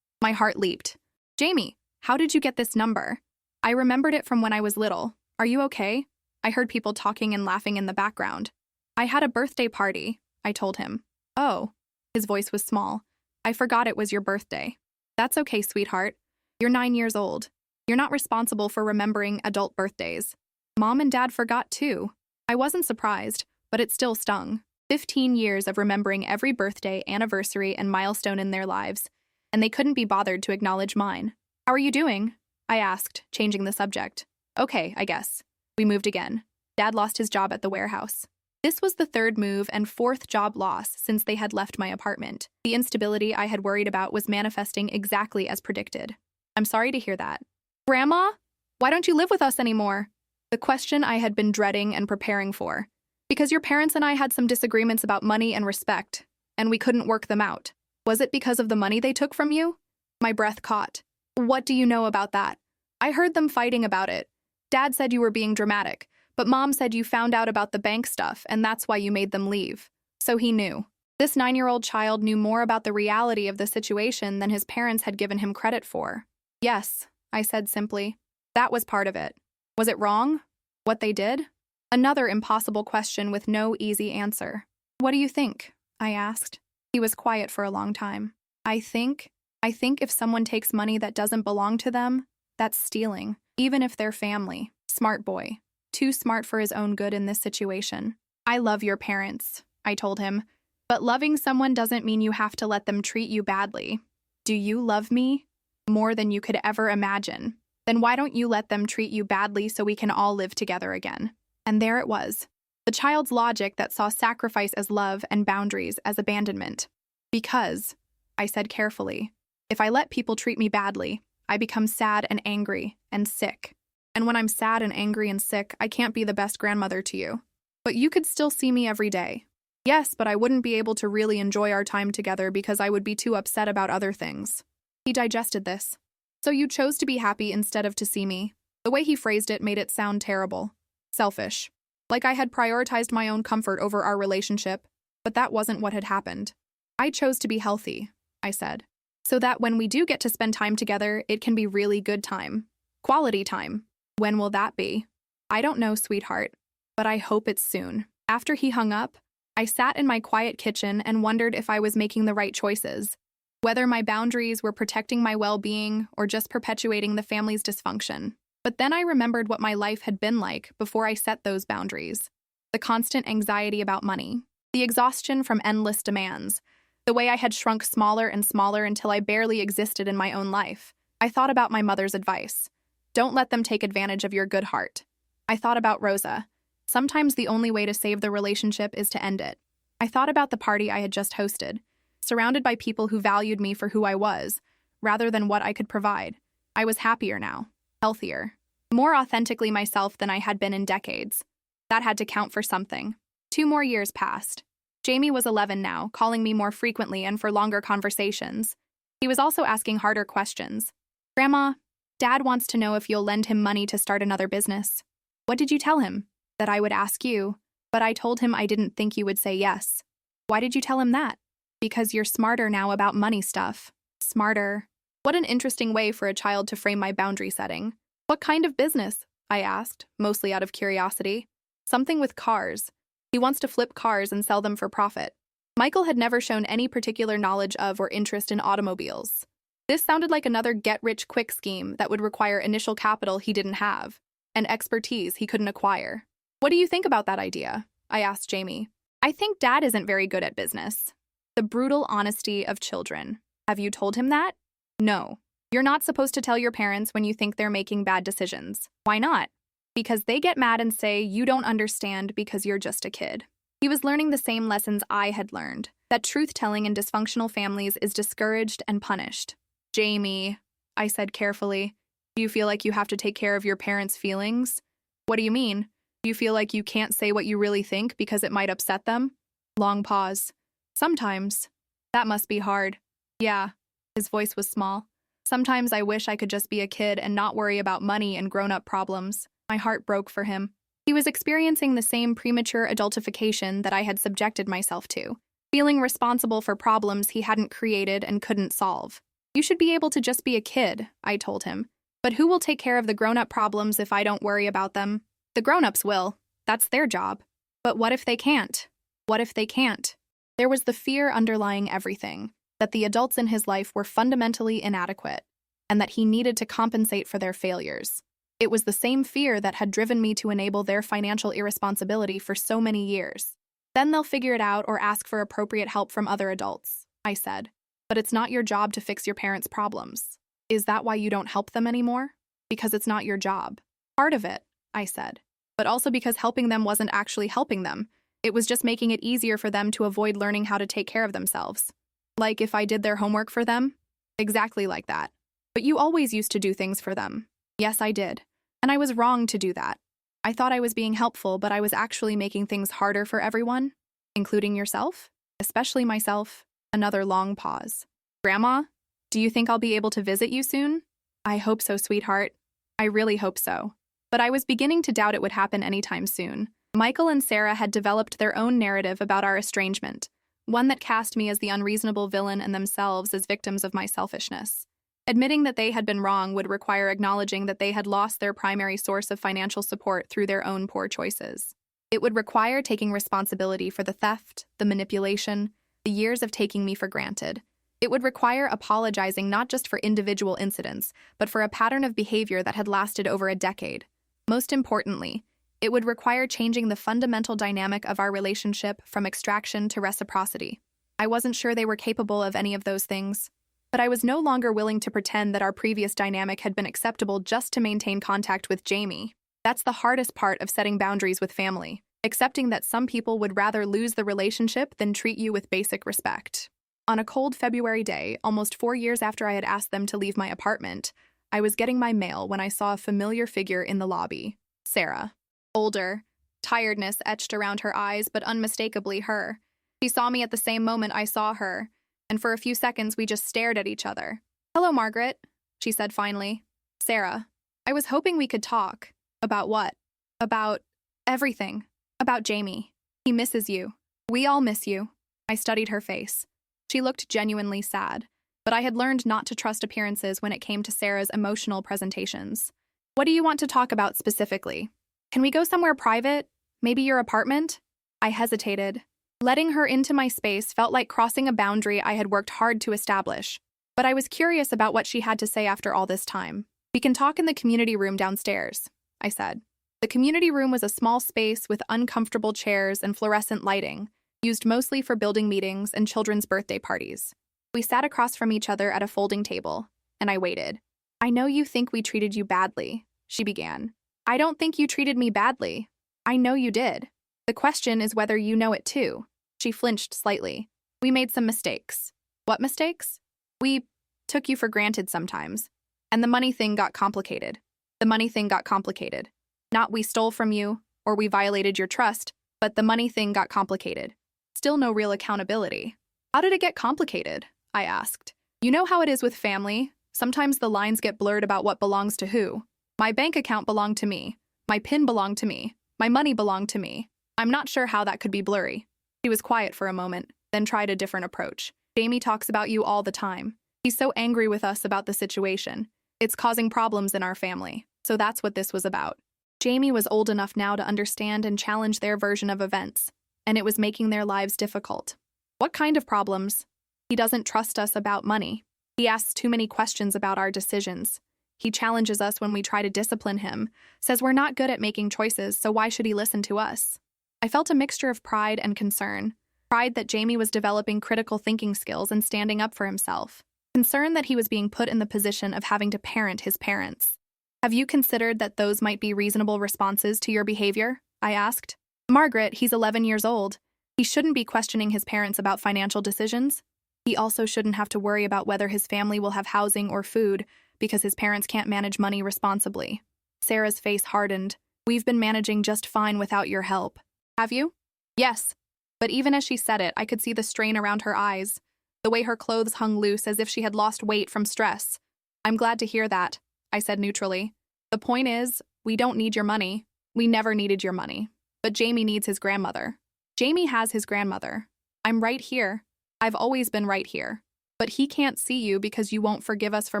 My heart leaped. Jamie, how did you get this number? I remembered it from when I was little. Are you okay? I heard people talking and laughing in the background. I had a birthday party, I told him. Oh. His voice was small. I forgot it was your birthday. That's okay, sweetheart. You're 9 years old. You're not responsible for remembering adult birthdays. Mom and Dad forgot too. I wasn't surprised, but it still stung. 15 years of remembering every birthday, anniversary, and milestone in their lives, and they couldn't be bothered to acknowledge mine. How are you doing? I asked, changing the subject. Okay, I guess. We moved again. Dad lost his job at the warehouse. This was the 3rd move and 4th job loss since they had left my apartment. The instability I had worried about was manifesting exactly as predicted. I'm sorry to hear that. Grandma? Why don't you live with us anymore? The question I had been dreading and preparing for. Because your parents and I had some disagreements about money and respect, and we couldn't work them out. Was it because of the money they took from you? My breath caught. What do you know about that? I heard them fighting about it. Dad said you were being dramatic, but Mom said you found out about the bank stuff and that's why you made them leave. So he knew. This 9-year-old child knew more about the reality of the situation than his parents had given him credit for. Yes, I said simply. That was part of it. Was it wrong? What they did? Another impossible question with no easy answer. What do you think? I asked. He was quiet for a long time. I think if someone takes money that doesn't belong to them, that's stealing, even if they're family. Smart boy. Too smart for his own good in this situation. I love your parents, I told him, but loving someone doesn't mean you have to let them treat you badly. Do you love me? More than you could ever imagine. Then why don't you let them treat you badly so we can all live together again? And there it was. The child's logic that saw sacrifice as love and boundaries as abandonment. Because, I said carefully, if I let people treat me badly, I become sad and angry and sick. And when I'm sad and angry and sick, I can't be the best grandmother to you. But you could still see me every day. Yes, but I wouldn't be able to really enjoy our time together because I would be too upset about other things. He digested this. So you chose to be happy instead of to see me. The way he phrased it made it sound terrible. Selfish. Like I had prioritized my own comfort over our relationship, but that wasn't what had happened. I chose to be healthy, I said, so that when we do get to spend time together, it can be really good time. Quality time. When will that be? I don't know, sweetheart, but I hope it's soon. After he hung up, I sat in my quiet kitchen and wondered if I was making the right choices, whether my boundaries were protecting my well-being or just perpetuating the family's dysfunction. But then I remembered what my life had been like before I set those boundaries. The constant anxiety about money, the exhaustion from endless demands, the way I had shrunk smaller and smaller until I barely existed in my own life. I thought about my mother's advice. Don't let them take advantage of your good heart. I thought about Rosa. Sometimes the only way to save the relationship is to end it. I thought about the party I had just hosted, surrounded by people who valued me for who I was, rather than what I could provide. I was happier now. Healthier, more authentically myself than I had been in decades. That had to count for something. 2 more years passed. Jamie was 11 now, calling me more frequently and for longer conversations. He was also asking harder questions. Grandma, Dad wants to know if you'll lend him money to start another business. What did you tell him? That I would ask you. But I told him I didn't think you would say yes. Why did you tell him that? Because you're smarter now about money stuff. Smarter. What an interesting way for a child to frame my boundary setting. What kind of business? I asked, mostly out of curiosity. Something with cars. He wants to flip cars and sell them for profit. Michael had never shown any particular knowledge of or interest in automobiles. This sounded like another get-rich-quick scheme that would require initial capital he didn't have, and expertise he couldn't acquire. What do you think about that idea? I asked Jamie. I think Dad isn't very good at business. The brutal honesty of children. Have you told him that? No. You're not supposed to tell your parents when you think they're making bad decisions. Why not? Because they get mad and say you don't understand because you're just a kid. He was learning the same lessons I had learned, that truth-telling in dysfunctional families is discouraged and punished. Jamie, I said carefully, do you feel like you have to take care of your parents' feelings? What do you mean? Do you feel like you can't say what you really think because it might upset them? Long pause. Sometimes. That must be hard. Yeah. His voice was small. Sometimes I wish I could just be a kid and not worry about money and grown-up problems. My heart broke for him. He was experiencing the same premature adultification that I had subjected myself to, feeling responsible for problems he hadn't created and couldn't solve. You should be able to just be a kid, I told him. But who will take care of the grown-up problems if I don't worry about them? The grown-ups will. That's their job. But what if they can't? What if they can't? There was the fear underlying everything, that the adults in his life were fundamentally inadequate, and that he needed to compensate for their failures. It was the same fear that had driven me to enable their financial irresponsibility for so many years. Then they'll figure it out or ask for appropriate help from other adults, I said. But it's not your job to fix your parents' problems. Is that why you don't help them anymore? Because it's not your job. Part of it, I said. But also because helping them wasn't actually helping them. It was just making it easier for them to avoid learning how to take care of themselves. Like if I did their homework for them? Exactly like that. But you always used to do things for them. Yes, I did. And I was wrong to do that. I thought I was being helpful, but I was actually making things harder for everyone, including yourself, especially myself. Another long pause. Grandma, do you think I'll be able to visit you soon? I hope so, sweetheart. I really hope so. But I was beginning to doubt it would happen anytime soon. Michael and Sarah had developed their own narrative about our estrangement, one that cast me as the unreasonable villain and themselves as victims of my selfishness. Admitting that they had been wrong would require acknowledging that they had lost their primary source of financial support through their own poor choices. It would require taking responsibility for the theft, the manipulation, the years of taking me for granted. It would require apologizing not just for individual incidents, but for a pattern of behavior that had lasted over a decade. Most importantly, it would require changing the fundamental dynamic of our relationship from extraction to reciprocity. I wasn't sure they were capable of any of those things, but I was no longer willing to pretend that our previous dynamic had been acceptable just to maintain contact with Jamie. That's the hardest part of setting boundaries with family. Accepting that some people would rather lose the relationship than treat you with basic respect. On a cold February day, almost 4 years after I had asked them to leave my apartment, I was getting my mail when I saw a familiar figure in the lobby. Sarah. Older. Tiredness etched around her eyes, but unmistakably her. She saw me at the same moment I saw her, and for a few seconds we just stared at each other. Hello, Margaret, she said finally. Sarah. I was hoping we could talk. About what? About everything. About Jamie. He misses you. We all miss you. I studied her face. She looked genuinely sad, but I had learned not to trust appearances when it came to Sarah's emotional presentations. What do you want to talk about specifically? Can we go somewhere private? Maybe your apartment? I hesitated. Letting her into my space felt like crossing a boundary I had worked hard to establish, but I was curious about what she had to say after all this time. We can talk in the community room downstairs, I said. The community room was a small space with uncomfortable chairs and fluorescent lighting, used mostly for building meetings and children's birthday parties. We sat across from each other at a folding table, and I waited. I know you think we treated you badly, she began. I don't think you treated me badly. I know you did. The question is whether you know it too. She flinched slightly. We made some mistakes. What mistakes? We took you for granted sometimes. And the money thing got complicated. The money thing got complicated. Not we stole from you, or we violated your trust, but the money thing got complicated. Still no real accountability. How did it get complicated? I asked. You know how it is with family. Sometimes the lines get blurred about what belongs to who. My bank account belonged to me. My PIN belonged to me. My money belonged to me. I'm not sure how that could be blurry. She was quiet for a moment, then tried a different approach. Jamie talks about you all the time. He's so angry with us about the situation. It's causing problems in our family. So that's what this was about. Jamie was old enough now to understand and challenge their version of events, and it was making their lives difficult. What kind of problems? He doesn't trust us about money. He asks too many questions about our decisions. He challenges us when we try to discipline him, says we're not good at making choices, so why should he listen to us? I felt a mixture of pride and concern. Pride that Jamie was developing critical thinking skills and standing up for himself. Concern that he was being put in the position of having to parent his parents. Have you considered that those might be reasonable responses to your behavior? I asked. Margaret, he's 11 years old. He shouldn't be questioning his parents about financial decisions. He also shouldn't have to worry about whether his family will have housing or food because his parents can't manage money responsibly. Sarah's face hardened. We've been managing just fine without your help. Have you? Yes. But even as she said it, I could see the strain around her eyes, the way her clothes hung loose as if she had lost weight from stress. I'm glad to hear that, I said neutrally. The point is, we don't need your money. We never needed your money. But Jamie needs his grandmother. Jamie has his grandmother. I'm right here. I've always been right here. But he can't see you because you won't forgive us for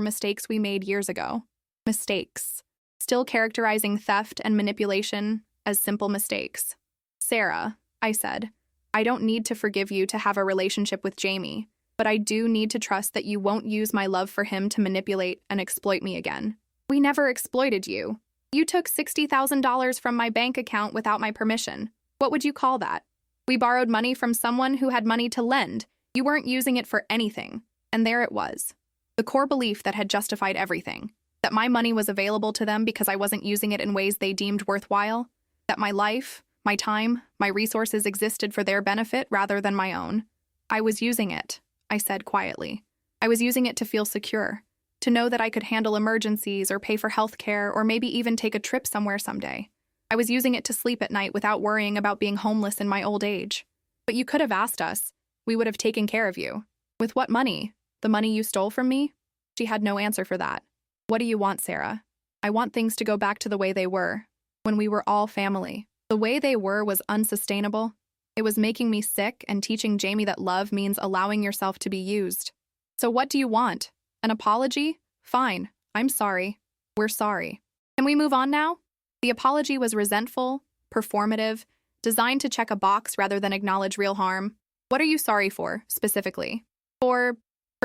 mistakes we made years ago. Mistakes. Still characterizing theft and manipulation as simple mistakes. Sarah, I said, I don't need to forgive you to have a relationship with Jamie, but I do need to trust that you won't use my love for him to manipulate and exploit me again. We never exploited you. You took $60,000 from my bank account without my permission. What would you call that? We borrowed money from someone who had money to lend. You weren't using it for anything. And there it was. The core belief that had justified everything. That my money was available to them because I wasn't using it in ways they deemed worthwhile. That my life, my time, my resources existed for their benefit rather than my own. I was using it, I said quietly. I was using it to feel secure. To know that I could handle emergencies or pay for health care or maybe even take a trip somewhere someday. I was using it to sleep at night without worrying about being homeless in my old age. But you could have asked us. We would have taken care of you. With what money? The money you stole from me? She had no answer for that. What do you want, Sarah? I want things to go back to the way they were, when we were all family. The way they were was unsustainable. It was making me sick and teaching Jamie that love means allowing yourself to be used. So what do you want? An apology? Fine. I'm sorry. We're sorry. Can we move on now? The apology was resentful, performative, designed to check a box rather than acknowledge real harm. What are you sorry for, specifically? For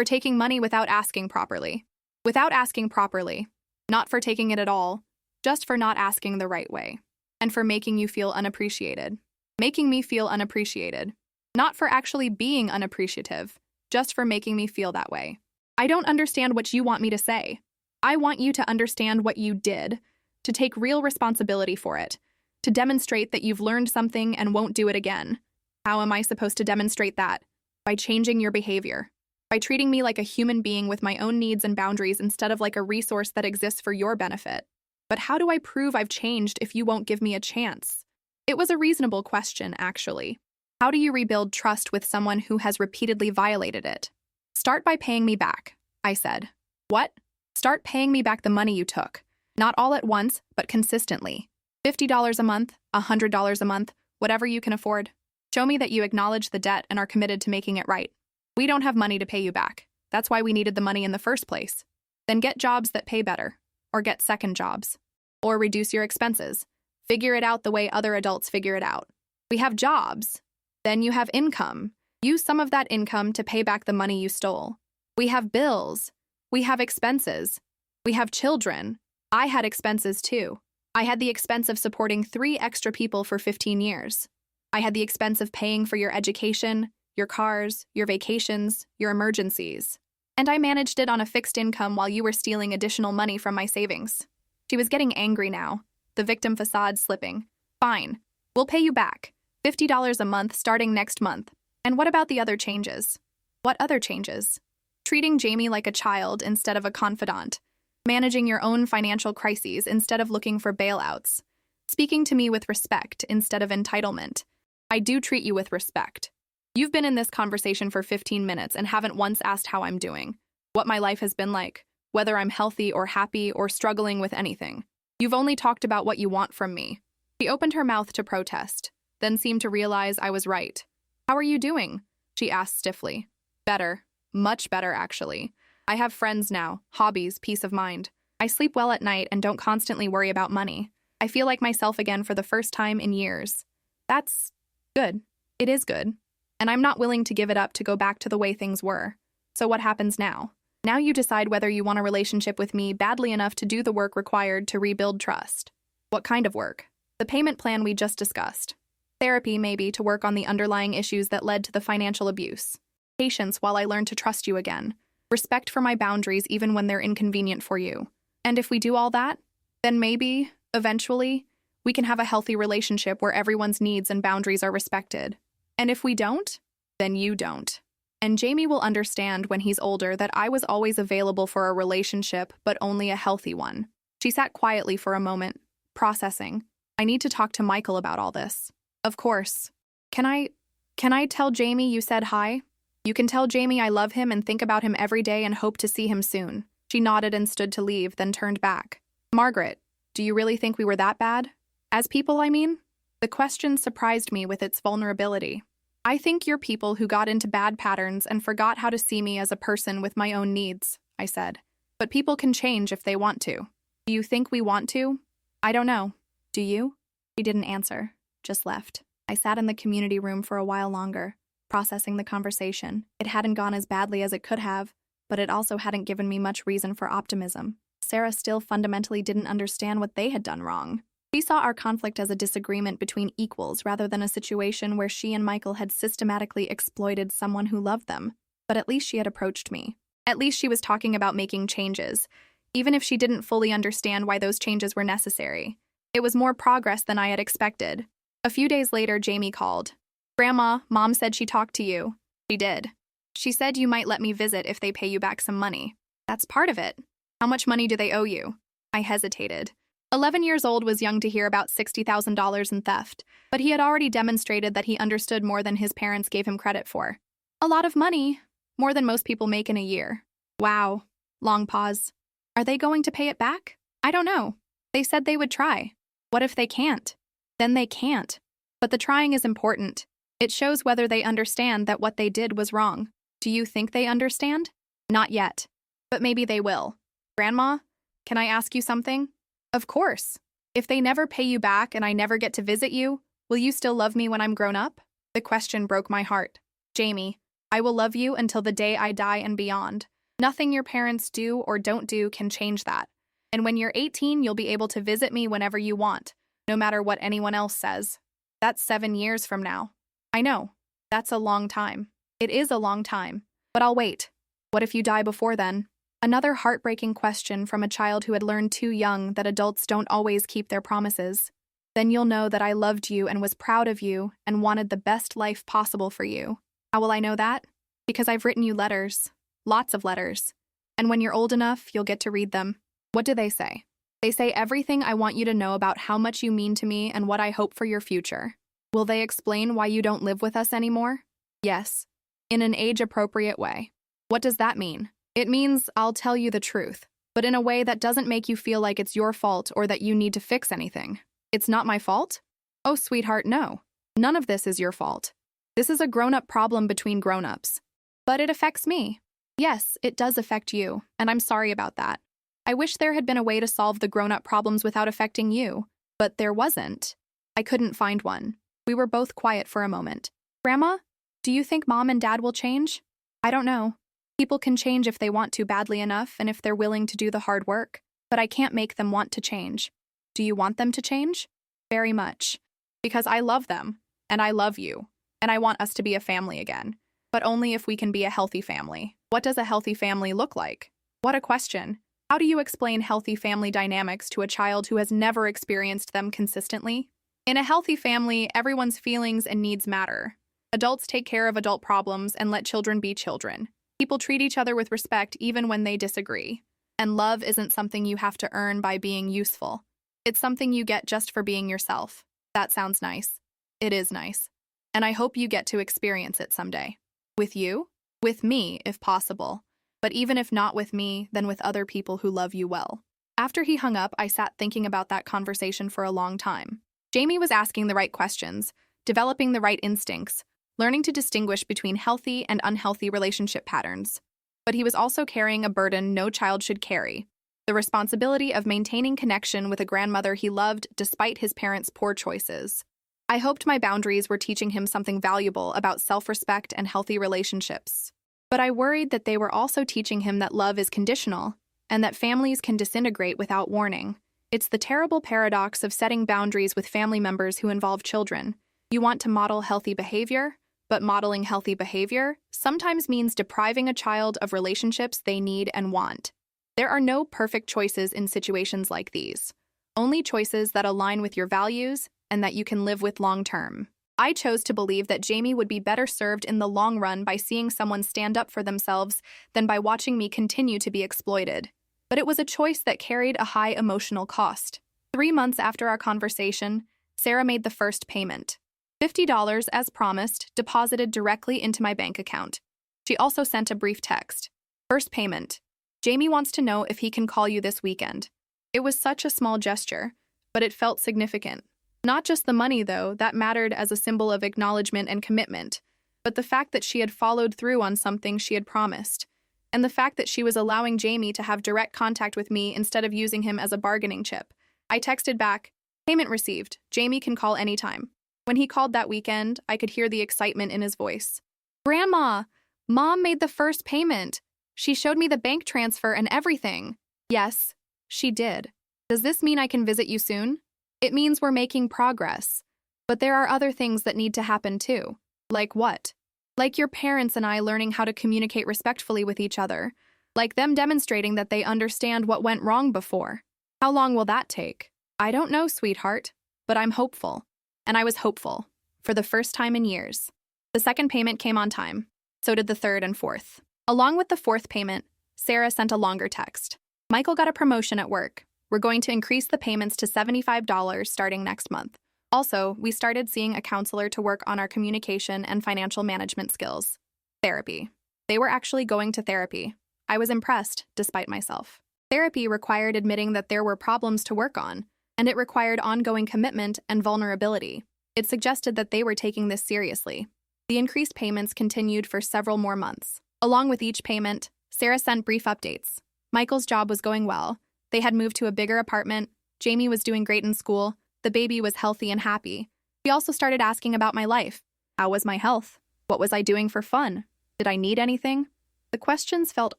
taking money without asking properly. Without asking properly. Not for taking it at all. Just for not asking the right way. And for making you feel unappreciated. Making me feel unappreciated. Not for actually being unappreciative. Just for making me feel that way. I don't understand what you want me to say. I want you to understand what you did. To take real responsibility for it. To demonstrate that you've learned something and won't do it again. How am I supposed to demonstrate that? By changing your behavior. By treating me like a human being with my own needs and boundaries instead of like a resource that exists for your benefit. But how do I prove I've changed if you won't give me a chance? It was a reasonable question, actually. How do you rebuild trust with someone who has repeatedly violated it? Start by paying me back, I said. What? Start paying me back the money you took. Not all at once, but consistently. $50 a month, $100 a month, whatever you can afford. Show me that you acknowledge the debt and are committed to making it right. We don't have money to pay you back. That's why we needed the money in the first place. Then get jobs that pay better. Or get second jobs. Or reduce your expenses. Figure it out the way other adults figure it out. We have jobs. Then you have income. Use some of that income to pay back the money you stole. We have bills. We have expenses. We have children. I had expenses too. I had the expense of supporting 3 extra people for 15 years. I had the expense of paying for your education, your cars, your vacations, your emergencies. And I managed it on a fixed income while you were stealing additional money from my savings. She was getting angry now, the victim facade slipping. Fine, we'll pay you back. $50 a month starting next month. And what about the other changes? What other changes? Treating Jamie like a child instead of a confidant. Managing your own financial crises instead of looking for bailouts. Speaking to me with respect instead of entitlement. I do treat you with respect. You've been in this conversation for 15 minutes and haven't once asked how I'm doing, what my life has been like, whether I'm healthy or happy or struggling with anything. You've only talked about what you want from me. She opened her mouth to protest. then seemed to realize I was right. "How are you doing?" she asked stiffly. "Better. Much better, actually. I have friends now, hobbies, peace of mind. I sleep well at night and don't constantly worry about money. I feel like myself again for the first time in years." That's good. It is good. And I'm not willing to give it up to go back to the way things were. So what happens now? Now you decide whether you want a relationship with me badly enough to do the work required to rebuild trust. What kind of work? The payment plan we just discussed. Therapy, maybe, to work on the underlying issues that led to the financial abuse. Patience while I learn to trust you again. Respect for my boundaries even when they're inconvenient for you. And if we do all that, then maybe, eventually, we can have a healthy relationship where everyone's needs and boundaries are respected. And if we don't, then you don't. And Jamie will understand when he's older that I was always available for a relationship, but only a healthy one. She sat quietly for a moment, processing. I need to talk to Michael about all this. Of course. Can I tell Jamie you said hi? You can tell Jamie I love him and think about him every day and hope to see him soon. She nodded and stood to leave, then turned back. Margaret, do you really think we were that bad? As people, I mean? The question surprised me with its vulnerability. I think you're people who got into bad patterns and forgot how to see me as a person with my own needs, I said. But people can change if they want to. Do you think we want to? I don't know. Do you? She didn't answer, just left. I sat in the community room for a while longer, processing the conversation. It hadn't gone as badly as it could have, but it also hadn't given me much reason for optimism. Sarah still fundamentally didn't understand what they had done wrong. She saw our conflict as a disagreement between equals rather than a situation where she and Michael had systematically exploited someone who loved them. But at least she had approached me. At least she was talking about making changes, even if she didn't fully understand why those changes were necessary. It was more progress than I had expected. A few days later, Jamie called. "Grandma, Mom said she talked to you." She did. "She said you might let me visit if they pay you back some money." "That's part of it. How much money do they owe you?" I hesitated. 11 years old was young to hear about $60,000 in theft, but he had already demonstrated that he understood more than his parents gave him credit for. "A lot of money. More than most people make in a year." "Wow." Long pause. "Are they going to pay it back?" "I don't know. They said they would try." "What if they can't?" "Then they can't. But the trying is important. It shows whether they understand that what they did was wrong." "Do you think they understand?" "Not yet. But maybe they will." "Grandma, can I ask you something?" "Of course. If they never pay you back and I never get to visit you, will you still love me when I'm grown up?" The question broke my heart. "Jamie, I will love you until the day I die and beyond. Nothing your parents do or don't do can change that. And when you're 18, you'll be able to visit me whenever you want, no matter what anyone else says." That's 7 years from now. I know. That's a long time. It is a long time. But I'll wait. What if you die before then? Another heartbreaking question from a child who had learned too young that adults don't always keep their promises. Then you'll know that I loved you and was proud of you and wanted the best life possible for you. How will I know that? Because I've written you letters. Lots of letters. And when you're old enough, you'll get to read them. What do they say? They say everything I want you to know about how much you mean to me and what I hope for your future. Will they explain why you don't live with us anymore? Yes. In an age-appropriate way. What does that mean? It means I'll tell you the truth, but in a way that doesn't make you feel like it's your fault or that you need to fix anything. It's not my fault? Oh, sweetheart, no. None of this is your fault. This is a grown-up problem between grown-ups. But it affects me. Yes, it does affect you, and I'm sorry about that. I wish there had been a way to solve the grown-up problems without affecting you, but there wasn't. I couldn't find one. We were both quiet for a moment. Grandma, do you think Mom and Dad will change? I don't know. People can change if they want to badly enough and if they're willing to do the hard work, but I can't make them want to change. Do you want them to change? Very much. Because I love them, and I love you, and I want us to be a family again. But only if we can be a healthy family. What does a healthy family look like? What a question. How do you explain healthy family dynamics to a child who has never experienced them consistently? In a healthy family, everyone's feelings and needs matter. Adults take care of adult problems and let children be children. People treat each other with respect even when they disagree. And love isn't something you have to earn by being useful. It's something you get just for being yourself. That sounds nice. It is nice. And I hope you get to experience it someday. With you? With me, if possible. But even if not with me, then with other people who love you well. After he hung up, I sat thinking about that conversation for a long time. Jamie was asking the right questions, developing the right instincts, learning to distinguish between healthy and unhealthy relationship patterns. But he was also carrying a burden no child should carry: the responsibility of maintaining connection with a grandmother he loved despite his parents' poor choices. I hoped my boundaries were teaching him something valuable about self-respect and healthy relationships. But I worried that they were also teaching him that love is conditional and that families can disintegrate without warning. It's the terrible paradox of setting boundaries with family members who involve children. You want to model healthy behavior, but modeling healthy behavior sometimes means depriving a child of relationships they need and want. There are no perfect choices in situations like these, only choices that align with your values and that you can live with long-term. I chose to believe that Jamie would be better served in the long run by seeing someone stand up for themselves than by watching me continue to be exploited. But it was a choice that carried a high emotional cost. 3 months after our conversation, Sarah made the first payment. $50, as promised, deposited directly into my bank account. She also sent a brief text. First payment. Jamie wants to know if he can call you this weekend. It was such a small gesture, but it felt significant. Not just the money, though, that mattered as a symbol of acknowledgement and commitment, but the fact that she had followed through on something she had promised, and the fact that she was allowing Jamie to have direct contact with me instead of using him as a bargaining chip. I texted back, "Payment received. Jamie can call anytime." When he called that weekend, I could hear the excitement in his voice. "Grandma, Mom made the first payment. She showed me the bank transfer and everything." Yes, she did. Does this mean I can visit you soon? It means we're making progress. But there are other things that need to happen too. Like what? Like your parents and I learning how to communicate respectfully with each other. Like them demonstrating that they understand what went wrong before. How long will that take? I don't know, sweetheart, but I'm hopeful. And I was hopeful, for the first time in years. The second payment came on time. So did the third and fourth. Along with the fourth payment, Sarah sent a longer text. "Michael got a promotion at work. We're going to increase the payments to $75 starting next month. Also, we started seeing a counselor to work on our communication and financial management skills." Therapy. They were actually going to therapy. I was impressed, despite myself. Therapy required admitting that there were problems to work on, and it required ongoing commitment and vulnerability. It suggested that they were taking this seriously. The increased payments continued for several more months. Along with each payment, Sarah sent brief updates. Michael's job was going well. They had moved to a bigger apartment. Jamie was doing great in school. The baby was healthy and happy. She also started asking about my life. How was my health? What was I doing for fun? Did I need anything? The questions felt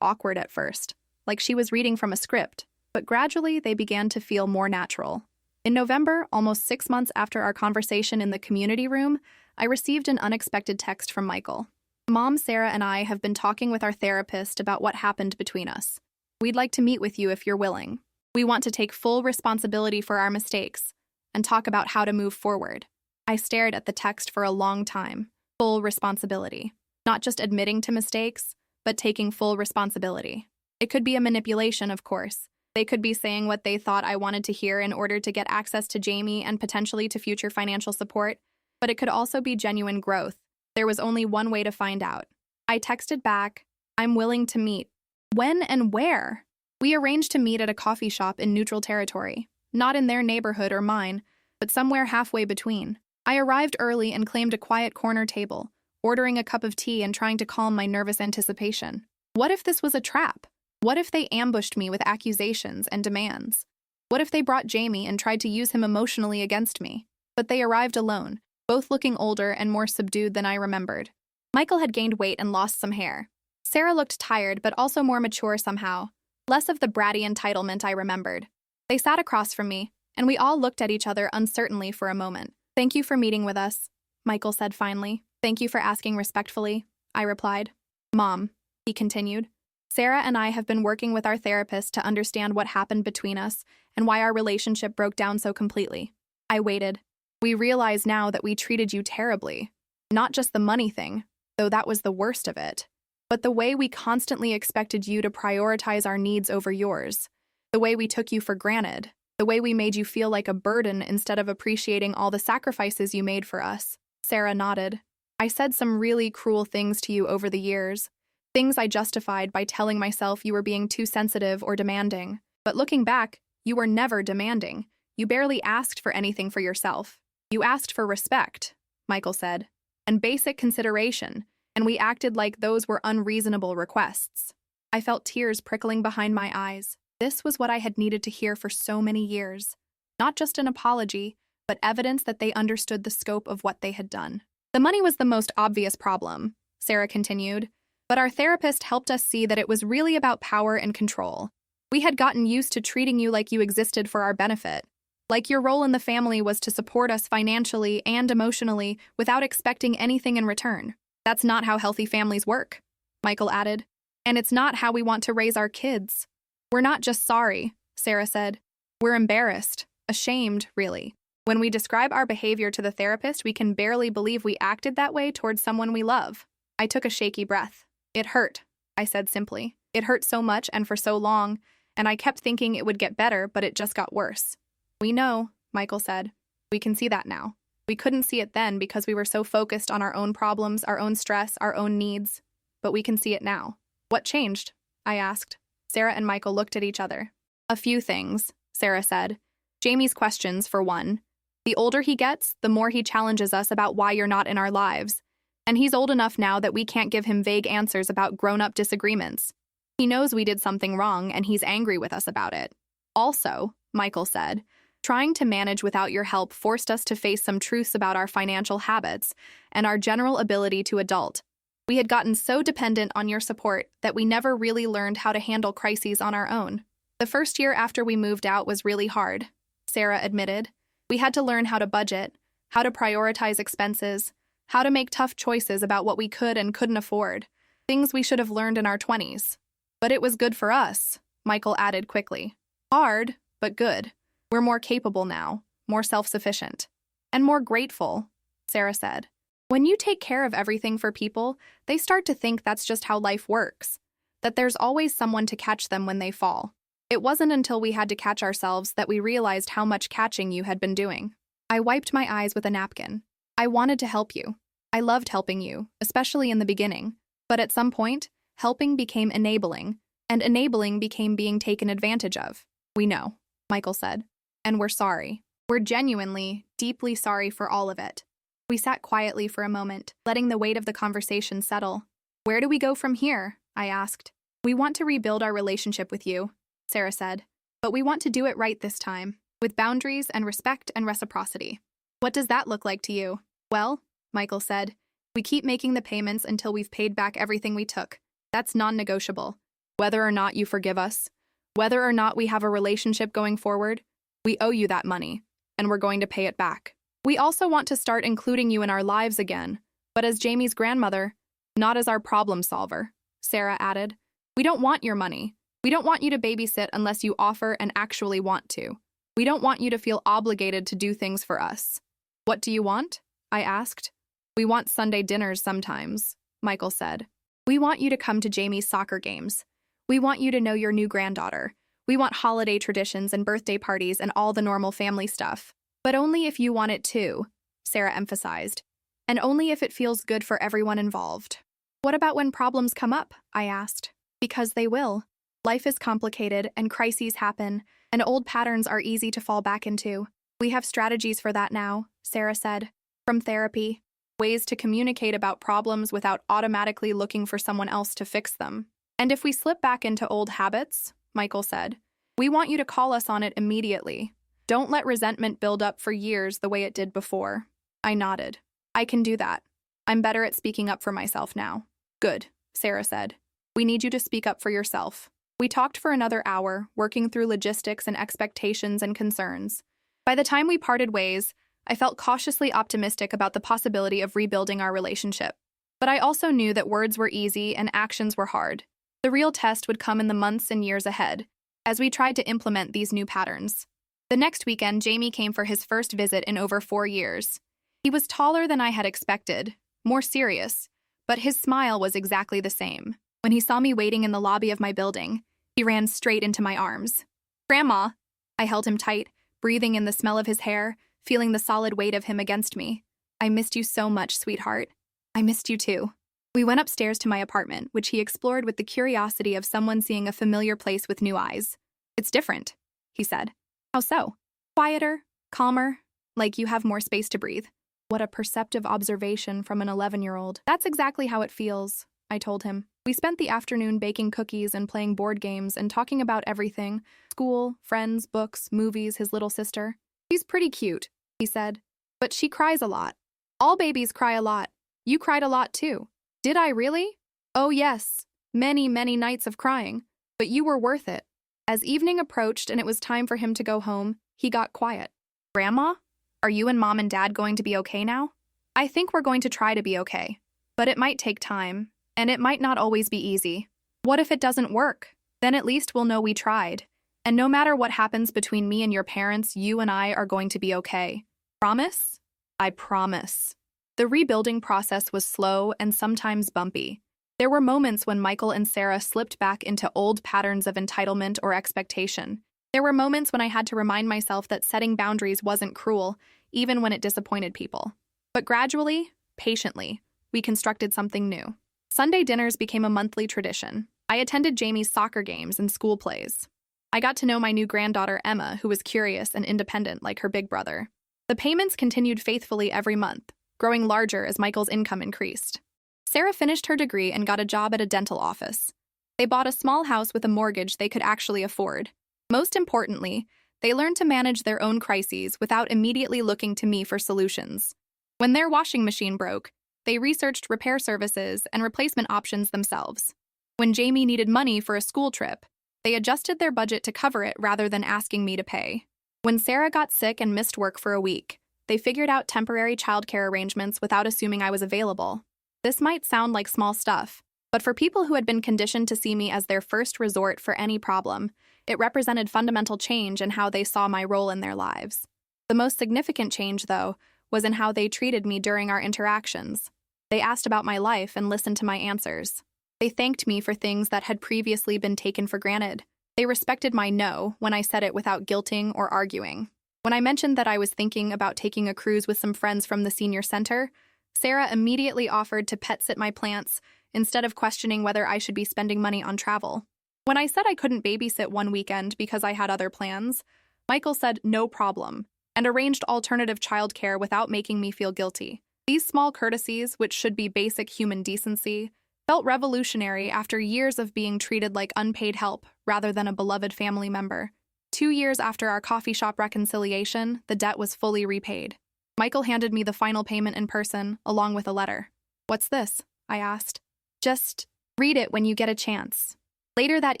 awkward at first, like she was reading from a script, but gradually they began to feel more natural. In November, almost 6 months after our conversation in the community room, I received an unexpected text from Michael. "Mom, Sarah, and I have been talking with our therapist about what happened between us. We'd like to meet with you if you're willing. We want to take full responsibility for our mistakes and talk about how to move forward." I stared at the text for a long time. Full responsibility. Not just admitting to mistakes, but taking full responsibility. It could be a manipulation, of course. They could be saying what they thought I wanted to hear in order to get access to Jamie and potentially to future financial support, but it could also be genuine growth. There was only one way to find out. I texted back, "I'm willing to meet." When and where? We arranged to meet at a coffee shop in neutral territory, not in their neighborhood or mine, but somewhere halfway between. I arrived early and claimed a quiet corner table, ordering a cup of tea and trying to calm my nervous anticipation. What if this was a trap? What if they ambushed me with accusations and demands? What if they brought Jamie and tried to use him emotionally against me? But they arrived alone, both looking older and more subdued than I remembered. Michael had gained weight and lost some hair. Sarah looked tired, but also more mature somehow. Less of the bratty entitlement I remembered. They sat across from me, and we all looked at each other uncertainly for a moment. "Thank you for meeting with us," Michael said finally. "Thank you for asking respectfully," I replied. "Mom," he continued, "Sarah and I have been working with our therapist to understand what happened between us and why our relationship broke down so completely." I waited. "We realize now that we treated you terribly. Not just the money thing, though that was the worst of it, but the way we constantly expected you to prioritize our needs over yours, the way we took you for granted, the way we made you feel like a burden instead of appreciating all the sacrifices you made for us." Sarah nodded. "I said some really cruel things to you over the years, things I justified by telling myself you were being too sensitive or demanding. But looking back, you were never demanding. You barely asked for anything for yourself. You asked for respect, Michael said, and basic consideration, and we acted like those were unreasonable requests. I felt tears prickling behind my eyes. This was what I had needed to hear for so many years. Not just an apology, but evidence that they understood the scope of what they had done. The money was the most obvious problem, Sarah continued, but our therapist helped us see that it was really about power and control. We had gotten used to treating you like you existed for our benefit, like your role in the family was to support us financially and emotionally without expecting anything in return. That's not how healthy families work, Michael added. And it's not how we want to raise our kids. We're not just sorry, Sarah said. We're embarrassed, ashamed, really. When we describe our behavior to the therapist, we can barely believe we acted that way towards someone we love. I took a shaky breath. It hurt, I said simply. It hurt so much and for so long, and I kept thinking it would get better, but it just got worse. We know, Michael said. We can see that now. We couldn't see it then because we were so focused on our own problems, our own stress, our own needs. But we can see it now. What changed? I asked. Sarah and Michael looked at each other. A few things, Sarah said. Jamie's questions, for one. The older he gets, the more he challenges us about why you're not in our lives. And he's old enough now that we can't give him vague answers about grown-up disagreements. He knows we did something wrong, and he's angry with us about it. Also, Michael said, trying to manage without your help forced us to face some truths about our financial habits and our general ability to adult. We had gotten so dependent on your support that we never really learned how to handle crises on our own. The first year after we moved out was really hard, Sarah admitted. We had to learn how to budget, how to prioritize expenses, how to make tough choices about what we could and couldn't afford, things we should have learned in our 20s. But it was good for us, Michael added quickly. Hard, but good. We're more capable now, more self-sufficient. And more grateful, Sarah said. When you take care of everything for people, they start to think that's just how life works, that there's always someone to catch them when they fall. It wasn't until we had to catch ourselves that we realized how much catching you had been doing. I wiped my eyes with a napkin. I wanted to help you. I loved helping you, especially in the beginning. But at some point, helping became enabling, and enabling became being taken advantage of. We know, Michael said. And we're sorry. We're genuinely, deeply sorry for all of it. We sat quietly for a moment, letting the weight of the conversation settle. Where do we go from here? I asked. We want to rebuild our relationship with you, Sarah said. But we want to do it right this time, with boundaries and respect and reciprocity. What does that look like to you? Well, Michael said, we keep making the payments until we've paid back everything we took. That's non-negotiable. Whether or not you forgive us, whether or not we have a relationship going forward, we owe you that money, and we're going to pay it back. We also want to start including you in our lives again, but as Jamie's grandmother, not as our problem solver, Sarah added. We don't want your money. We don't want you to babysit unless you offer and actually want to. We don't want you to feel obligated to do things for us. What do you want? I asked. We want Sunday dinners sometimes, Michael said. We want you to come to Jamie's soccer games. We want you to know your new granddaughter. We want holiday traditions and birthday parties and all the normal family stuff. But only if you want it too, Sarah emphasized. And only if it feels good for everyone involved. What about when problems come up? I asked. Because they will. Life is complicated and crises happen, and old patterns are easy to fall back into. We have strategies for that now, Sarah said. From therapy, ways to communicate about problems without automatically looking for someone else to fix them. And if we slip back into old habits, Michael said, we want you to call us on it immediately. Don't let resentment build up for years the way it did before. I nodded. I can do that. I'm better at speaking up for myself now. Good, Sarah said. We need you to speak up for yourself. We talked for another hour, working through logistics and expectations and concerns. By the time we parted ways, I felt cautiously optimistic about the possibility of rebuilding our relationship. But I also knew that words were easy and actions were hard. The real test would come in the months and years ahead, as we tried to implement these new patterns. The next weekend, Jamie came for his first visit in over 4 years. He was taller than I had expected, more serious, but his smile was exactly the same. When he saw me waiting in the lobby of my building, he ran straight into my arms. Grandma! I held him tight, breathing in the smell of his hair, feeling the solid weight of him against me. I missed you so much, sweetheart. I missed you too. We went upstairs to my apartment, which he explored with the curiosity of someone seeing a familiar place with new eyes. It's different, he said. How so? Quieter, calmer, like you have more space to breathe. What a perceptive observation from an 11-year-old. That's exactly how it feels, I told him. We spent the afternoon baking cookies and playing board games and talking about everything: school, friends, books, movies, his little sister. She's pretty cute, he said. But she cries a lot. All babies cry a lot. You cried a lot too. Did I really? Oh yes. Many, many nights of crying. But you were worth it. As evening approached and it was time for him to go home, he got quiet. Grandma? Are you and Mom and Dad going to be okay now? I think we're going to try to be okay. But it might take time, and it might not always be easy. What if it doesn't work? Then at least we'll know we tried. And no matter what happens between me and your parents, you and I are going to be okay. Promise? I promise. The rebuilding process was slow and sometimes bumpy. There were moments when Michael and Sarah slipped back into old patterns of entitlement or expectation. There were moments when I had to remind myself that setting boundaries wasn't cruel, even when it disappointed people. But gradually, patiently, we constructed something new. Sunday dinners became a monthly tradition. I attended Jamie's soccer games and school plays. I got to know my new granddaughter, Emma, who was curious and independent like her big brother. The payments continued faithfully every month, growing larger as Michael's income increased. Sarah finished her degree and got a job at a dental office. They bought a small house with a mortgage they could actually afford. Most importantly, they learned to manage their own crises without immediately looking to me for solutions. When their washing machine broke, they researched repair services and replacement options themselves. When Jamie needed money for a school trip, they adjusted their budget to cover it rather than asking me to pay. When Sarah got sick and missed work for a week, they figured out temporary childcare arrangements without assuming I was available. This might sound like small stuff, but for people who had been conditioned to see me as their first resort for any problem, it represented fundamental change in how they saw my role in their lives. The most significant change, though, was in how they treated me during our interactions. They asked about my life and listened to my answers. They thanked me for things that had previously been taken for granted. They respected my no when I said it without guilting or arguing. When I mentioned that I was thinking about taking a cruise with some friends from the senior center, Sarah immediately offered to pet sit my plants instead of questioning whether I should be spending money on travel. When I said I couldn't babysit one weekend because I had other plans, Michael said no problem and arranged alternative childcare without making me feel guilty. These small courtesies, which should be basic human decency, felt revolutionary after years of being treated like unpaid help rather than a beloved family member. 2 years after our coffee shop reconciliation, the debt was fully repaid. Michael handed me the final payment in person, along with a letter. "What's this?" I asked. "Just read it when you get a chance." Later that